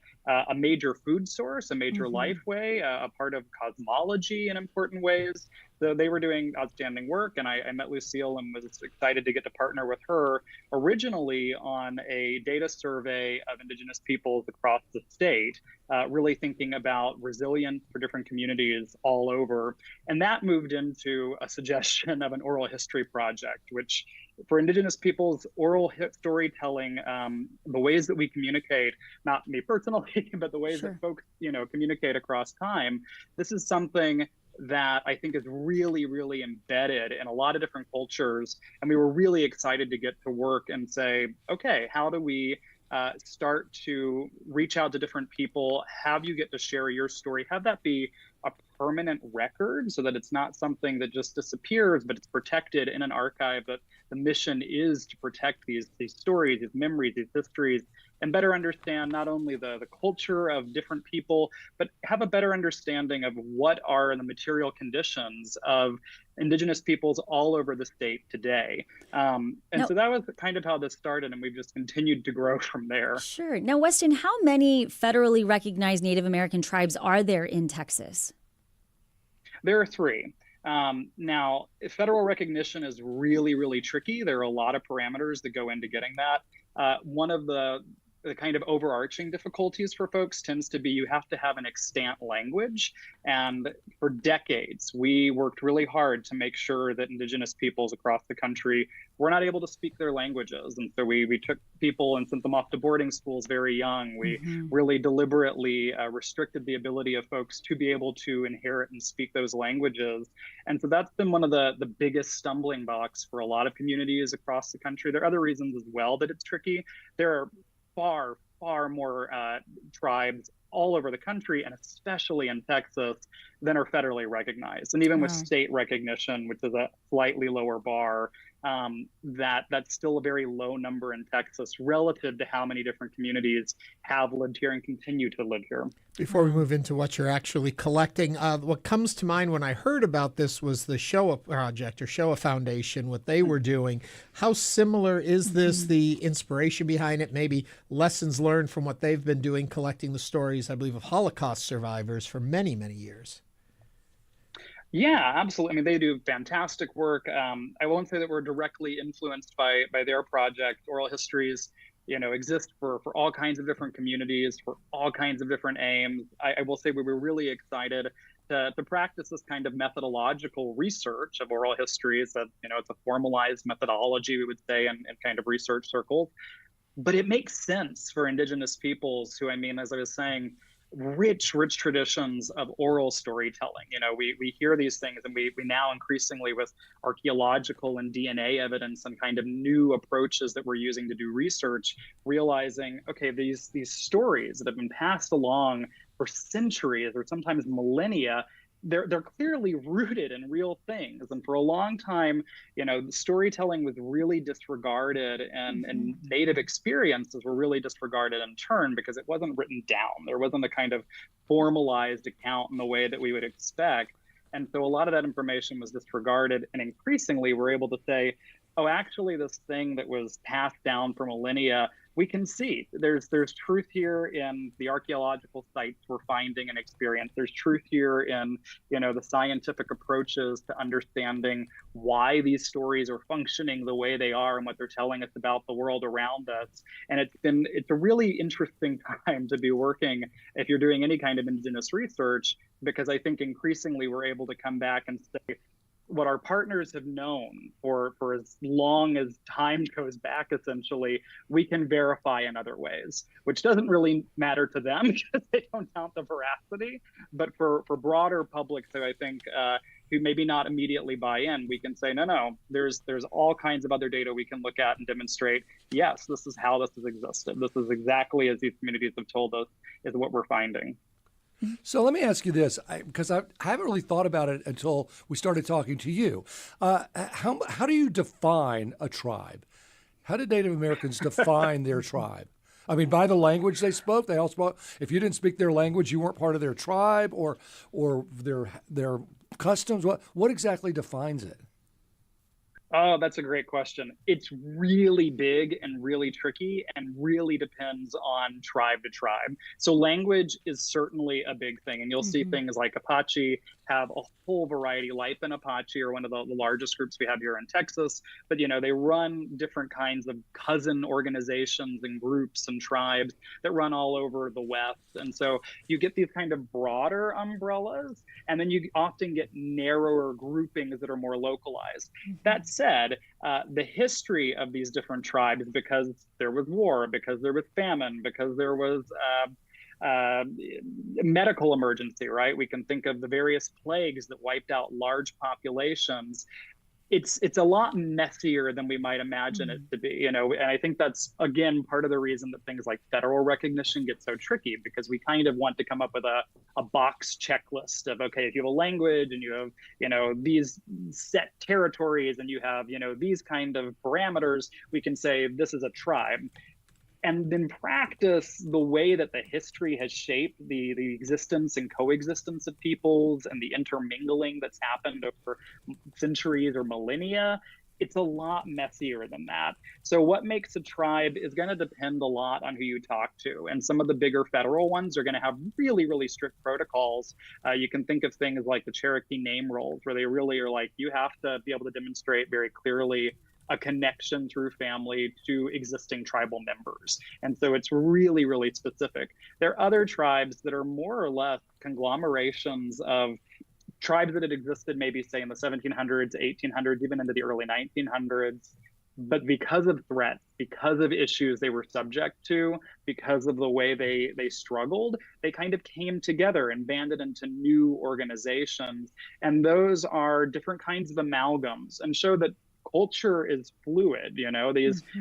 a major food source, a major life way, a part of cosmology in important ways. So they were doing outstanding work, and I met Lucille and was excited to get to partner with her originally on a data survey of Indigenous peoples across the state, really thinking about resilience for different communities all over. And that moved into a suggestion of an oral history project, which for Indigenous peoples, oral storytelling, the ways that we communicate, not me personally, but the ways that folks, communicate across time, this is something that I think is really, really embedded in a lot of different cultures. And we were really excited to get to work and say, okay, how do we start to reach out to different people, have you get to share your story, have that be a permanent record so that it's not something that just disappears, but it's protected in an archive. That the mission is to protect these stories, these memories, these histories, and better understand not only the culture of different people, but have a better understanding of what are the material conditions of Indigenous peoples all over the state today. So that was kind of how this started, and we've just continued to grow from there. Sure. Now, Weston, how many federally recognized Native American tribes are there in Texas? There are 3. Now, federal recognition is really, really tricky. There are a lot of parameters that go into getting that. One of the the kind of overarching difficulties for folks tends to be you have to have an extant language. And for decades, we worked really hard to make sure that Indigenous peoples across the country were not able to speak their languages. And so we took people and sent them off to boarding schools very young. We really deliberately restricted the ability of folks to be able to inherit and speak those languages. And so that's been one of the biggest stumbling blocks for a lot of communities across the country. There are other reasons as well that it's tricky. There are far more tribes all over the country, and especially in Texas, than are federally recognized. And even with state recognition, which is a slightly lower bar, that's still a very low number in Texas relative to how many different communities have lived here and continue to live here. Before we move into what you're actually collecting, what comes to mind when I heard about this was the Shoah Project or Shoah Foundation, what they were doing. How similar is this, the inspiration behind it, maybe lessons learned from what they've been doing, collecting the stories, I believe, of Holocaust survivors for many, many years? Yeah, absolutely. I mean, they do fantastic work. I won't say that we're directly influenced by their project. Oral histories, exist for all kinds of different communities, for all kinds of different aims. I will say we were really excited to practice this kind of methodological research of oral histories. That it's a formalized methodology, we would say, in kind of research circles. But it makes sense for Indigenous peoples who, as I was saying, rich traditions of oral storytelling. We hear these things, and we now increasingly, with archaeological and DNA evidence and kind of new approaches that we're using to do research, realizing, okay, these stories that have been passed along for centuries or sometimes millennia, they're clearly rooted in real things. And for a long time, storytelling was really disregarded, and native experiences were really disregarded in turn because it wasn't written down. There wasn't a kind of formalized account in the way that we would expect. And so a lot of that information was disregarded. And increasingly, we're able to say, oh, actually, this thing that was passed down for millennia, we can see there's truth here in the archaeological sites we're finding and experience. There's truth here in the scientific approaches to understanding why these stories are functioning the way they are and what they're telling us about the world around us. And it's a really interesting time to be working if you're doing any kind of Indigenous research, because I think increasingly we're able to come back and say, what our partners have known for as long as time goes back, essentially, we can verify in other ways, which doesn't really matter to them because they don't count the veracity. But for broader public, so I think who maybe not immediately buy in, we can say, no, there's all kinds of other data we can look at and demonstrate, yes, this is how this has existed. This is exactly as these communities have told us is what we're finding. So let me ask you this, because I haven't really thought about it until we started talking to you. How do you define a tribe? How did Native Americans define their tribe? I mean, by the language they spoke. They all spoke. If you didn't speak their language, you weren't part of their tribe or their customs. What exactly defines it? Oh, that's a great question. It's really big and really tricky and really depends on tribe to tribe. So language is certainly a big thing. And you'll see things like Apache have a whole variety. Life in Apache are one of the largest groups we have here in Texas. But, they run different kinds of cousin organizations and groups and tribes that run all over the West. And so you get these kind of broader umbrellas, and then you often get narrower groupings that are more localized. That said, the history of these different tribes, because there was war, because there was famine, because there was medical emergency, right? We can think of the various plagues that wiped out large populations. It's a lot messier than we might imagine it to be, and I think that's, again, part of the reason that things like federal recognition get so tricky, because we kind of want to come up with a box checklist of, okay, if you have a language and you have, these set territories and you have, these kind of parameters, we can say this is a tribe. And in practice, the way that the history has shaped the existence and coexistence of peoples and the intermingling that's happened over centuries or millennia, it's a lot messier than that. So what makes a tribe is going to depend a lot on who you talk to. And some of the bigger federal ones are going to have really, really strict protocols. You can think of things like the Cherokee name rolls, where they really are like, you have to be able to demonstrate very clearly a connection through family to existing tribal members. And so it's really, really specific. There are other tribes that are more or less conglomerations of tribes that had existed maybe, say, in the 1700s, 1800s, even into the early 1900s. But because of threats, because of issues they were subject to, because of the way they struggled, they kind of came together and banded into new organizations. And those are different kinds of amalgams and show that culture is fluid.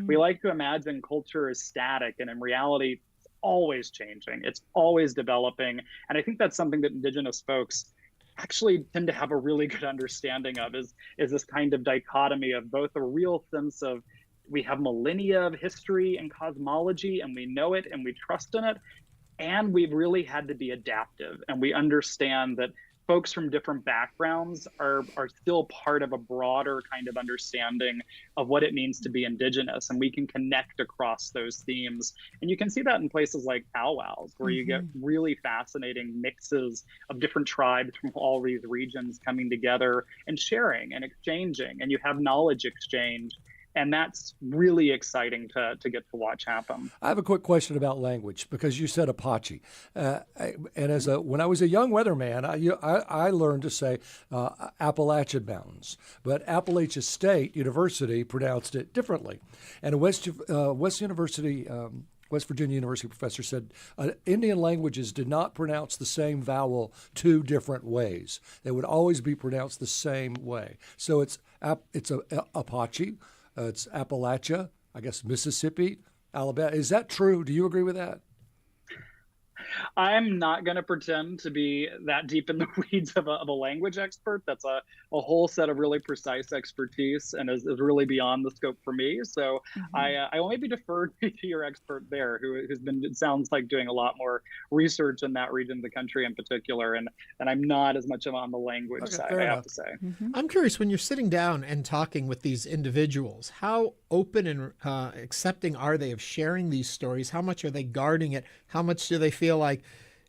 We like to imagine culture is static, and in reality, it's always changing. It's always developing. And I think that's something that Indigenous folks actually tend to have a really good understanding of, is this kind of dichotomy of both a real sense of we have millennia of history and cosmology and we know it and we trust in it, and we've really had to be adaptive, and we understand that folks from different backgrounds are still part of a broader kind of understanding of what it means to be Indigenous, and we can connect across those themes. And you can see that in places like powwows, where you get really fascinating mixes of different tribes from all these regions coming together and sharing and exchanging, and you have knowledge exchange. And that's really exciting to get to watch happen. I have a quick question about language, because you said Apache. When I was a young weatherman, I learned to say Appalachian Mountains, but Appalachia State University pronounced it differently. And a West Virginia University professor said Indian languages did not pronounce the same vowel two different ways. They would always be pronounced the same way. So it's Apache. It's Appalachia, I guess Mississippi, Alabama. Is that true? Do you agree with that? I'm not going to pretend to be that deep in the weeds of a language expert. That's a whole set of really precise expertise and is really beyond the scope for me. So I will maybe defer to your expert there, who's been, it sounds like, doing a lot more research in that region of the country in particular. And I'm not as much on the language side, I have to say. I'm curious, when you're sitting down and talking with these individuals, how open and accepting are they of sharing these stories? How much are they guarding it? How much do they feel like,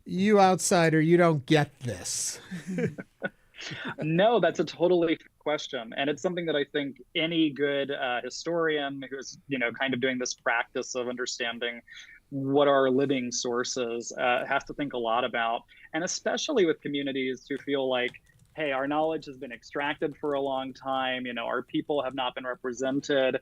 you outsider, you don't get this? No, that's a totally fair question. And it's something that I think any good historian who's, kind of doing this practice of understanding what are living sources has to think a lot about. And especially with communities who feel like, hey, our knowledge has been extracted for a long time, our people have not been represented.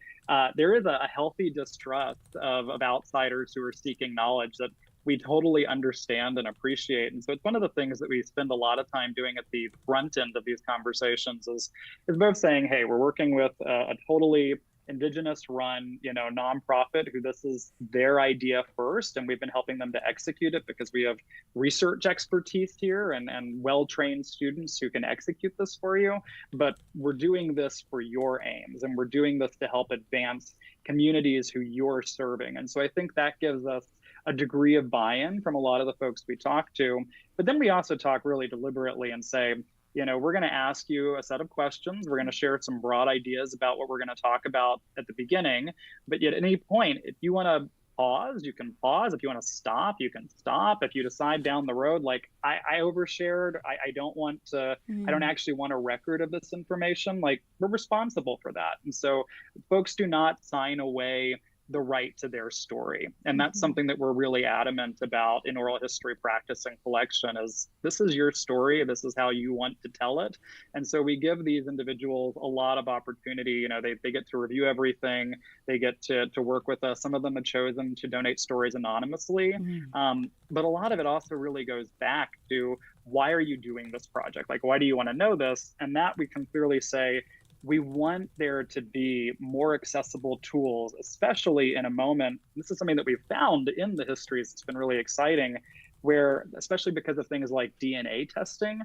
There is a healthy distrust of outsiders who are seeking knowledge that we totally understand and appreciate. And so it's one of the things that we spend a lot of time doing at the front end of these conversations is both saying, hey, we're working with a totally Indigenous run, nonprofit who this is their idea first, and we've been helping them to execute it because we have research expertise here and well-trained students who can execute this for you. But we're doing this for your aims, and we're doing this to help advance communities who you're serving. And so I think that gives us a degree of buy-in from a lot of the folks we talk to. But then we also talk really deliberately and say, we're going to ask you a set of questions. We're going to share some broad ideas about what we're going to talk about at the beginning. But yet at any point, if you want to pause, you can pause. If you want to stop, you can stop. If you decide down the road, like I overshared, I don't want to, I don't actually want a record of this information, like we're responsible for that. And so folks do not sign away the right to their story. And that's something that we're really adamant about in oral history practice and collection is this is your story. This is how you want to tell it. And so we give these individuals a lot of opportunity. They get to review everything. They get to work with us. Some of them have chosen to donate stories anonymously. But a lot of it also really goes back to why are you doing this project? Like, why do you want to know this? And that we can clearly say, we want there to be more accessible tools, especially in a moment. This is something that we've found in the histories. It's been really exciting where, especially because of things like DNA testing,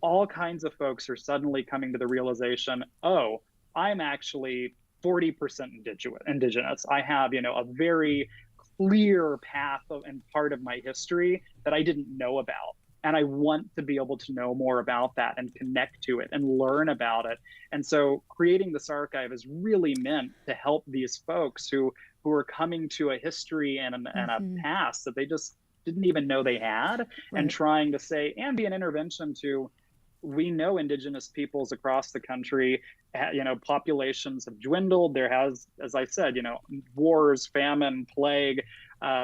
all kinds of folks are suddenly coming to the realization, oh, I'm actually 40% Indigenous. I have, a very clear path and part of my history that I didn't know about. And I want to be able to know more about that and connect to it and learn about it. And so creating this archive is really meant to help these folks who are coming to a history and a past that they just didn't even know they had, and trying to say, and be an intervention to, we know Indigenous peoples across the country, populations have dwindled. There has, as I said, wars, famine, plague,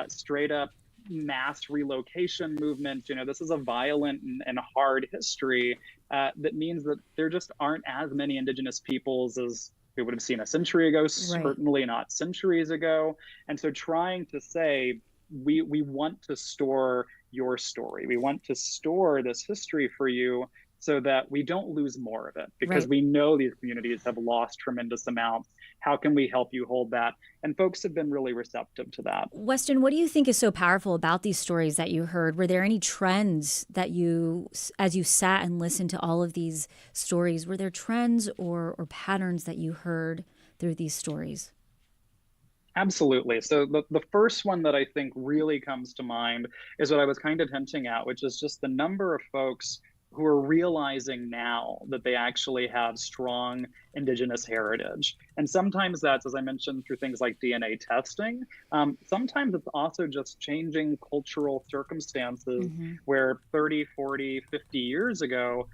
straight up mass relocation movement. This is a violent and hard history that means that there just aren't as many Indigenous peoples as we would have seen a century ago, certainly not centuries ago. And so trying to say, we want to store your story. We want to store this history for you so that we don't lose more of it, because we know these communities have lost tremendous amounts. How can we help you hold that? And folks have been really receptive to that. Weston, what do you think is so powerful about these stories that you heard? Were there any trends that you, as you sat and listened to all of these stories, were there trends or patterns that you heard through these stories? Absolutely. So the first one that I think really comes to mind is what I was kind of hinting at, which is just the number of folks who are realizing now that they actually have strong Indigenous heritage. And sometimes that's, as I mentioned, through things like DNA testing. Sometimes it's also just changing cultural circumstances where 30, 40, 50 years ago,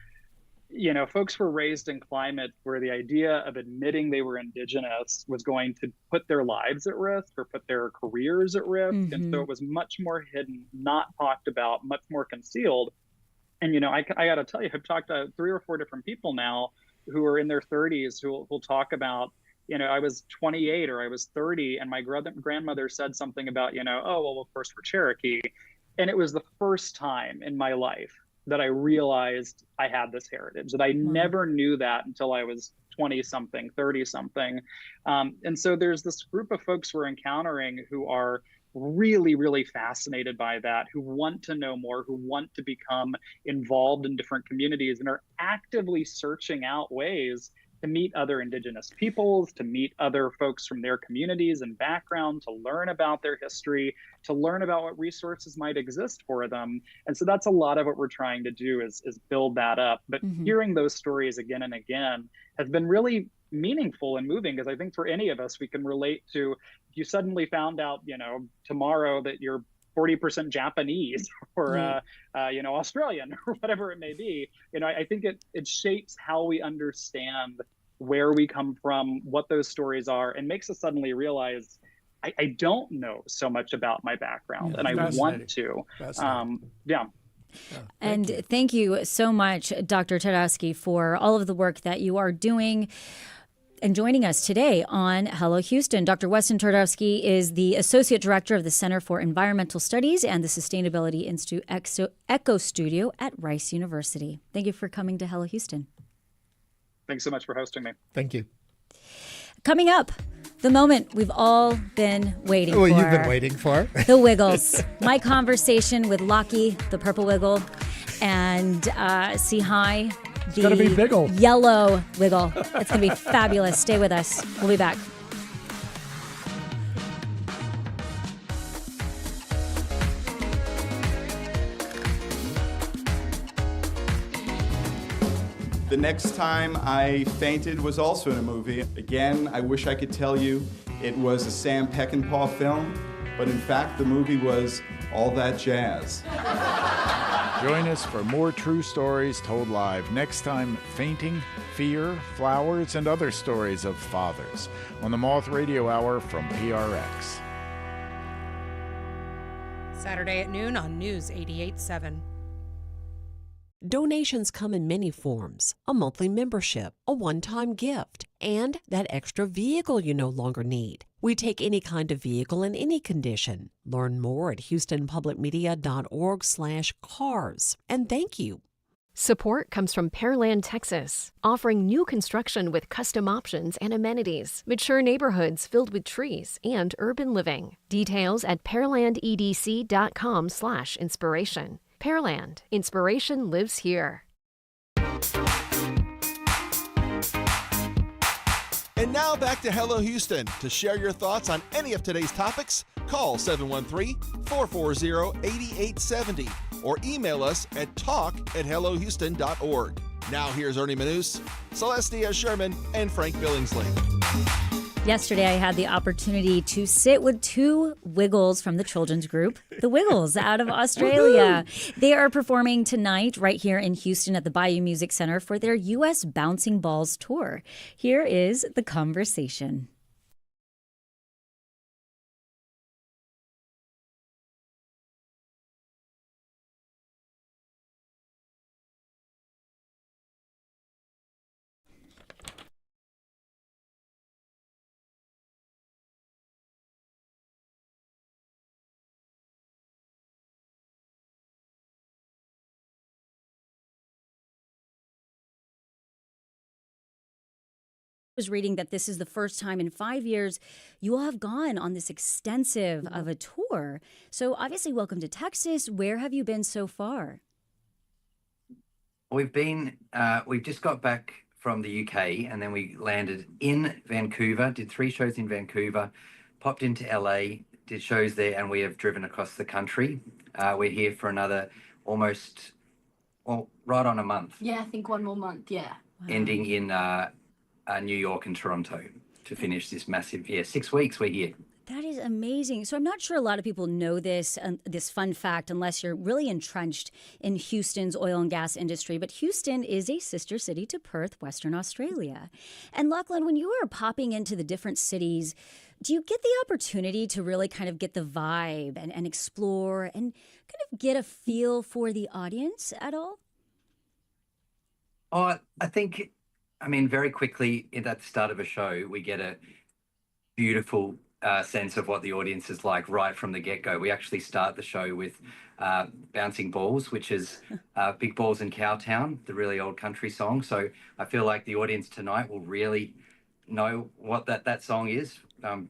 folks were raised in climate where the idea of admitting they were Indigenous was going to put their lives at risk or put their careers at risk. And so it was much more hidden, not talked about, much more concealed. And, I got to tell you, I've talked to 3 or 4 different people now who are in their 30s who will talk about, I was 28 or I was 30 and my grandmother said something about, oh, well, of course, we're Cherokee. And it was the first time in my life that I realized I had this heritage, that I never knew that until I was 20 something, 30 something. And so there's this group of folks we're encountering who are really, really fascinated by that, who want to know more, who want to become involved in different communities and are actively searching out ways to meet other Indigenous peoples, to meet other folks from their communities and background, to learn about their history, to learn about what resources might exist for them. And so that's a lot of what we're trying to do is build that up. But hearing those stories again and again has been really meaningful and moving, because I think for any of us, we can relate to, if you suddenly found out, tomorrow that you're 40% Japanese or, Australian or whatever it may be, I think it shapes how we understand where we come from, what those stories are, and makes us suddenly realize I don't know so much about my background and I want to. And thank you so much, Dr. Twardowski, for all of the work that you are doing and joining us today on Hello Houston. Dr. Weston Twardowski is the Associate Director of the Center for Environmental Studies and the Sustainability Institute Echo Studio at Rice University. Thank you for coming to Hello Houston. Thanks so much for hosting me. Thank you. Coming up, the moment we've all been waiting for. You've been waiting for. The Wiggles. My conversation with Lockie, the purple wiggle, and Sihai, the yellow wiggle. It's going to be fabulous. Stay with us. We'll be back. The next time I fainted was also in a movie. Again, I wish I could tell you it was a Sam Peckinpah film, but in fact the movie was All That Jazz. Join us for more true stories told live next time. Fainting, fear, flowers, and other stories of fathers on the Moth Radio Hour from PRX. Saturday at noon on News 88.7. Donations come in many forms: a monthly membership, a one-time gift, and that extra vehicle you no longer need. We take any kind of vehicle in any condition. Learn more at houstonpublicmedia.org/cars. And thank you. Support comes from Pearland, Texas, offering new construction with custom options and amenities, mature neighborhoods filled with trees, and urban living. Details at pearlandedc.com/inspiration. Pearland, inspiration lives here. And now back to Hello Houston. To share your thoughts on any of today's topics, call 713-440-8870 or email us at talk@hellohouston.org. Now here's Ernie Manous, Celeste Díaz Schurman, and Frank Billingsley. Yesterday, I had the opportunity to sit with two Wiggles from the children's group, the Wiggles, out of Australia. They are performing tonight right here in Houston at the Bayou Music Center for their U.S. Bouncing Balls tour. Here is the conversation. Was reading that this is the first time in 5 years you all have gone on this extensive of a tour. So obviously, welcome to Texas. Where have you been so far? We've just got back from the UK, and then we landed in Vancouver, did 3 shows in Vancouver, popped into LA, did shows there, and we have driven across the country. We're here for another right on a month. Yeah, I think one more month, yeah. Ending in New York and Toronto to finish this massive, 6 weeks we're here. That is amazing. So I'm not sure a lot of people know this fun fact unless you're really entrenched in Houston's oil and gas industry. But Houston is a sister city to Perth, Western Australia. And Lachlan, when you are popping into the different cities, do you get the opportunity to really kind of get the vibe and explore and kind of get a feel for the audience at all? Oh, I think, very quickly at the start of a show, we get a beautiful sense of what the audience is like right from the get-go. We actually start the show with Bouncing Balls, which is Big Balls in Cowtown, the really old country song. So I feel like the audience tonight will really know what that song is,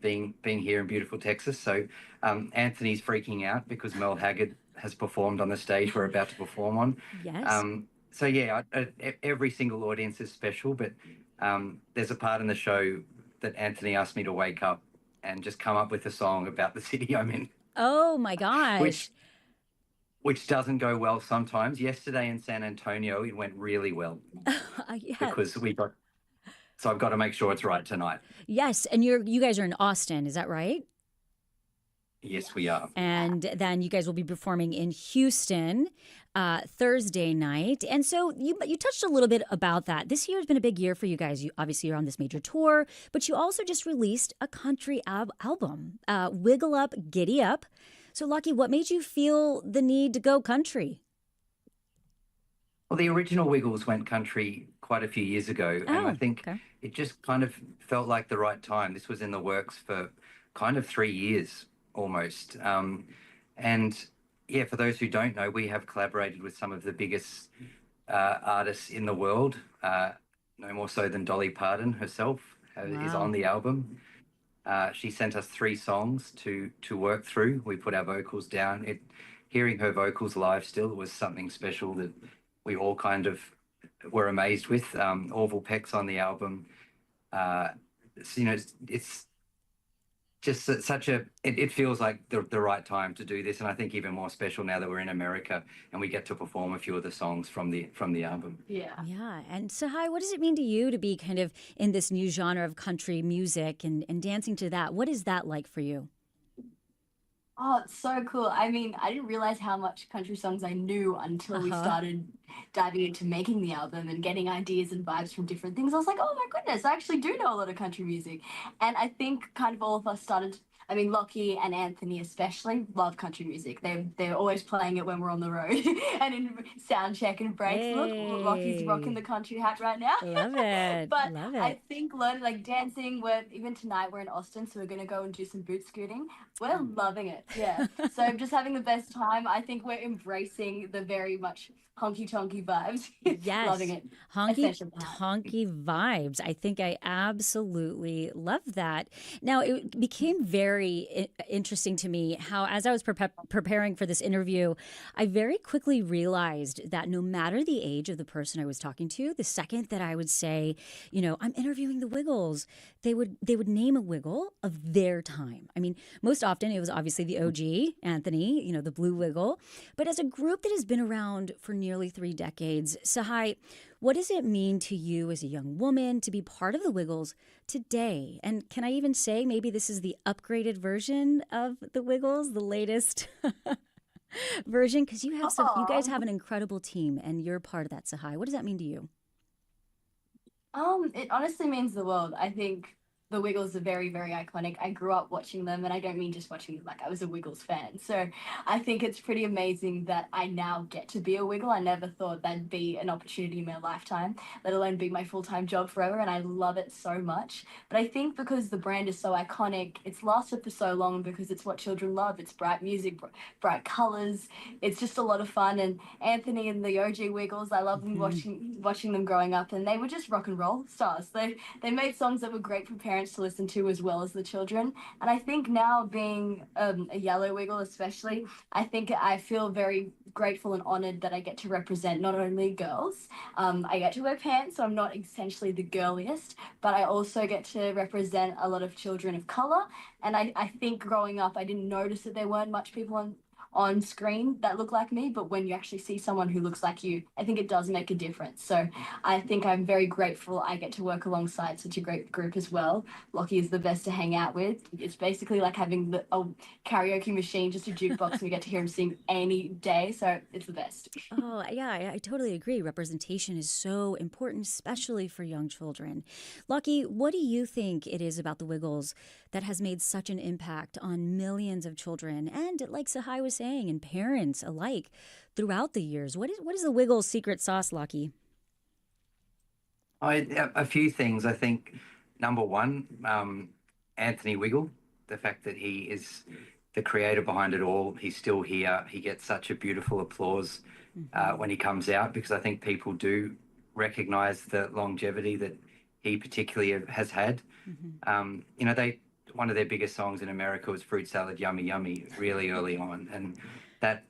being here in beautiful Texas. So Anthony's freaking out because Mel Haggard has performed on the stage we're about to perform on. Yes. So yeah, every single audience is special, but there's a part in the show that Anthony asked me to wake up and just come up with a song about the city I'm in. Oh my gosh. Which doesn't go well sometimes. Yesterday in San Antonio, it went really well because so I've got to make sure it's right tonight. Yes, and you guys are in Austin, is that right? Yes, we are. And then you guys will be performing in Houston Thursday night. And so you touched a little bit about that. This year has been a big year for you guys. Obviously, you're on this major tour, but you also just released a country album, Wiggle Up, Giddy Up. So, Lucky, what made you feel the need to go country? Well, the original Wiggles went country quite a few years ago, and I think it just kind of felt like the right time. This was in the works for kind of 3 years almost. And yeah, for those who don't know, we have collaborated with some of the biggest artists in the world, no more so than Dolly Parton herself is on the album. She sent us 3 songs to work through. We put our vocals down. Hearing her vocals live still was something special that we all kind of were amazed with. Orville Peck's on the album. It's just it feels like the right time to do this, and I think even more special now that we're in America and we get to perform a few of the songs from the album. Yeah. And Sahai, what does it mean to you to be kind of in this new genre of country music and dancing to that? What is that like for you? Oh, it's so cool. I didn't realize how much country songs I knew until we started diving into making the album and getting ideas and vibes from different things. I was like, oh my goodness, I actually do know a lot of country music. And I think kind of all of us started, Lockie and Anthony especially love country music. They're always playing it when we're on the road and in sound check and breaks. Hey. Look, Lockie's rocking the country hat right now. Love it. But Love it. I think learning dancing, even tonight we're in Austin, so we're going to go and do some boot scooting. We're loving it. Yeah. So I'm just having the best time. I think we're embracing the very much honky-tonky vibes. Yes. Loving it. Honky-tonky vibes. I think I absolutely love that. Now, it became very interesting to me how, as I was preparing for this interview, I very quickly realized that no matter the age of the person I was talking to, the second that I would say, I'm interviewing the Wiggles, they would name a Wiggle of their time. Most often it was obviously the OG, Anthony, the Blue Wiggle. But as a group that has been around for nearly 3 decades, Sahai, What does it mean to you as a young woman to be part of the Wiggles today? And can I even say maybe this is the upgraded version of the Wiggles, the latest version? Because you guys have an incredible team, and you're part of that, Sahai. What does that mean to you? It honestly means the world. I think the Wiggles are very, very iconic. I grew up watching them, and I don't mean just watching them, like I was a Wiggles fan. So I think it's pretty amazing that I now get to be a Wiggle. I never thought that'd be an opportunity in my lifetime, let alone be my full-time job forever, and I love it so much. But I think because the brand is so iconic, it's lasted for so long because it's what children love. It's bright music, bright colors. It's just a lot of fun. And Anthony and the OG Wiggles, I love them watching them growing up, and they were just rock and roll stars. They made songs that were great for parents to listen to as well as the children. And I think now being a yellow Wiggle especially, I think I feel very grateful and honored that I get to represent not only girls. I get to wear pants, so I'm not essentially the girliest, but I also get to represent a lot of children of color. And I think growing up, I didn't notice that there weren't much people on screen that look like me, but when you actually see someone who looks like you, I think it does make a difference. So I think I'm very grateful I get to work alongside such a great group as well. Lockie is the best to hang out with. It's basically like having a karaoke machine, just a jukebox, and we get to hear him sing any day, so it's the best. Oh, yeah, I totally agree. Representation is so important, especially for young children. Lockie, what do you think it is about the Wiggles that has made such an impact on millions of children and, like Sahai was saying, and parents alike throughout the years? What is the Wiggles' secret sauce, Lockie? A few things. I think number one, Anthony Wiggle, the fact that he is the creator behind it all. He's still here. He gets such a beautiful applause when he comes out, because I think people do recognize the longevity that he particularly has had. One of their biggest songs in America was Fruit Salad Yummy Yummy really early on, and that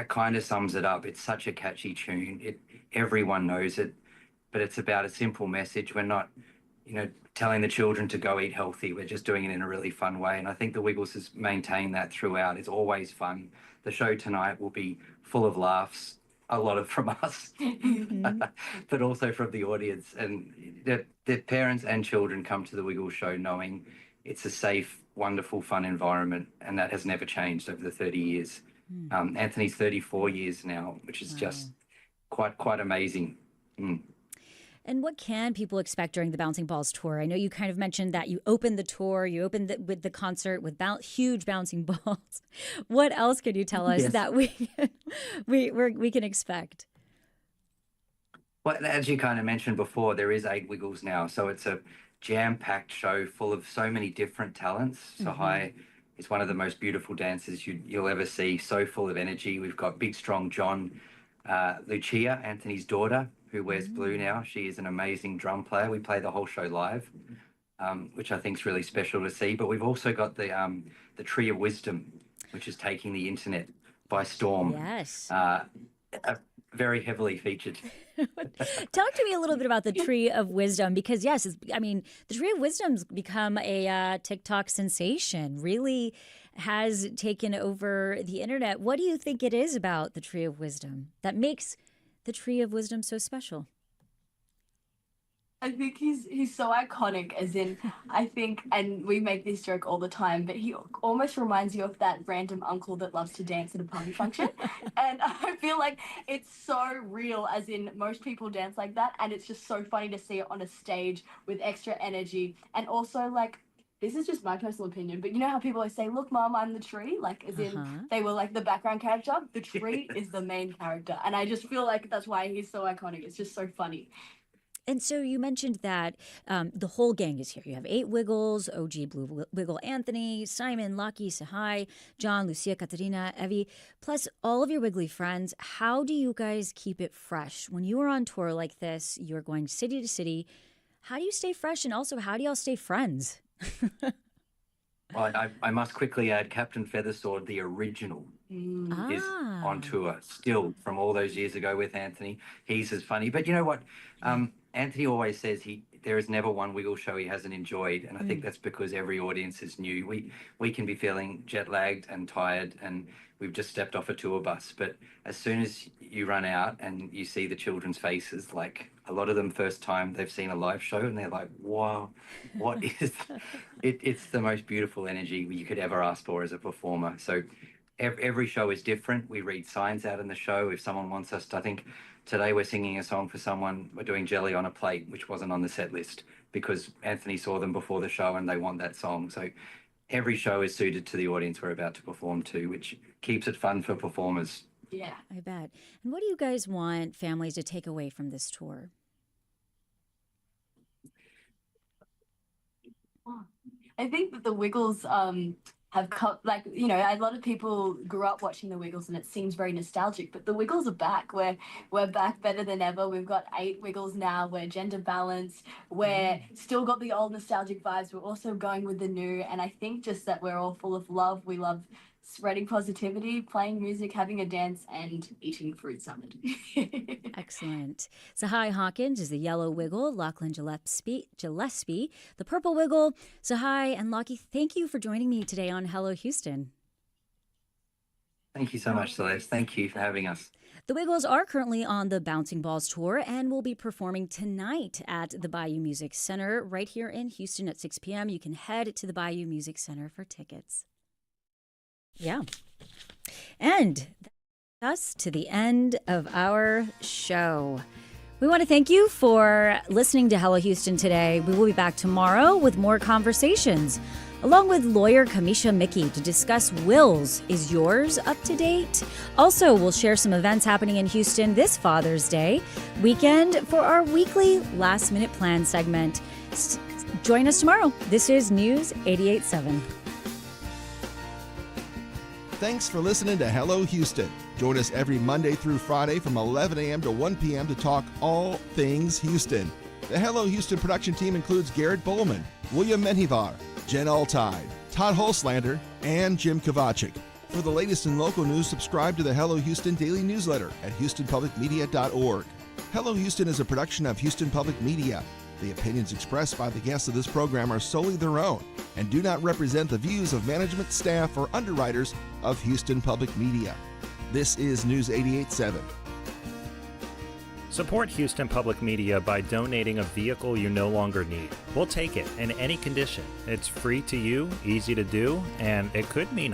kind of sums it up. It's such a catchy tune. Everyone knows it, but it's about a simple message. We're not, telling the children to go eat healthy. We're just doing it in a really fun way, and I think the Wiggles has maintained that throughout. It's always fun. The show tonight will be full of laughs, a lot of from us, but also from the audience. And the parents and children come to the Wiggles show knowing it's a safe, wonderful, fun environment, and that has never changed over the 30 years. Anthony's 34 years now, which is just quite amazing. And what can people expect during the Bouncing Balls tour? I know you kind of mentioned that you opened the tour, you opened with the concert with huge bouncing balls. What else could you tell us that we can expect? Well, as you kind of mentioned before, there is 8 Wiggles now, so it's a jam-packed show full of so many different talents. Sahai is one of the most beautiful dancers you'll ever see, so full of energy. We've got big, strong John, Lucia, Anthony's daughter, who wears blue now. She is an amazing drum player. We play the whole show live, which I think is really special to see. But we've also got the Tree of Wisdom, which is taking the internet by storm. Yes. Very heavily featured. Talk to me a little bit about the Tree of Wisdom, because the Tree of Wisdom's become a TikTok sensation, really has taken over the internet. What do you think it is about the Tree of Wisdom that makes the Tree of Wisdom so special? I think he's so iconic, as in, I think, and we make this joke all the time, but he almost reminds you of that random uncle that loves to dance at a party function. And I feel like it's so real, as in most people dance like that, and it's just so funny to see it on a stage with extra energy. And also, like, this is just my personal opinion, but you know how people always say, look, Mom, I'm the tree? Like, as in, they were like the background character. The tree is the main character. And I just feel like that's why he's so iconic. It's just so funny. And so you mentioned that the whole gang is here. You have 8 Wiggles, OG Blue Wiggle Anthony, Simon, Lockie, Sahai, John, Lucia, Katerina, Evie, plus all of your Wiggly friends. How do you guys keep it fresh? When you are on tour like this, you're going city to city. How do you stay fresh? And also, how do y'all stay friends? Well, I must quickly add Captain Feathersword, the original, is on tour still from all those years ago with Anthony. He's as funny. But you know what? Anthony always says there is never one Wiggle show he hasn't enjoyed, and I think that's because every audience is new. We can be feeling jet lagged and tired, and we've just stepped off a tour bus. But as soon as you run out and you see the children's faces, like a lot of them first time they've seen a live show, and they're like, "Wow, what is?" It's the most beautiful energy you could ever ask for as a performer. So every show is different. We read signs out in the show if someone wants us to. I think today we're singing a song for someone. We're doing Jelly on a Plate, which wasn't on the set list because Anthony saw them before the show and they want that song. So every show is suited to the audience we're about to perform to, which keeps it fun for performers. Yeah, I bet. And what do you guys want families to take away from this tour? I think that the Wiggles have come, like, you know, a lot of people grew up watching the Wiggles and it seems very nostalgic, but the Wiggles are back. We're back better than ever. We've got 8 Wiggles now. We're gender balanced. We're still got the old nostalgic vibes. We're also going with the new. And I think just that we're all full of love. We love spreading positivity, playing music, having a dance, and eating fruit salad. Excellent. Sahai Hawkins is the yellow Wiggle, Lachlan Gillespie, the purple Wiggle. Sahai and Lockie, thank you for joining me today on Hello Houston. Thank you so much, Celeste. Thank you for having us. The Wiggles are currently on the Bouncing Balls tour and will be performing tonight at the Bayou Music Center right here in Houston at 6 p.m. You can head to the Bayou Music Center for tickets. Yeah. And that's us to the end of our show. We want to thank you for listening to Hello Houston today. We will be back tomorrow with more conversations, along with lawyer Kamisha Mickey to discuss wills. Is yours up to date? Also, we'll share some events happening in Houston this Father's Day weekend for our weekly Last Minute Plan segment. Join us tomorrow. This is News 88.7. Thanks for listening to Hello Houston. Join us every Monday through Friday from 11 a.m. to 1 p.m. to talk all things Houston. The Hello Houston production team includes Garrett Bowman, William Menjivar, Jen Altide, Todd Holslander, and Jim Kovacic. For the latest in local news, subscribe to the Hello Houston daily newsletter at houstonpublicmedia.org. Hello Houston is a production of Houston Public Media. The opinions expressed by the guests of this program are solely their own and do not represent the views of management, staff, or underwriters of Houston Public Media. This is News 88.7. Support Houston Public Media by donating a vehicle you no longer need. We'll take it in any condition. It's free to you, easy to do, and it could mean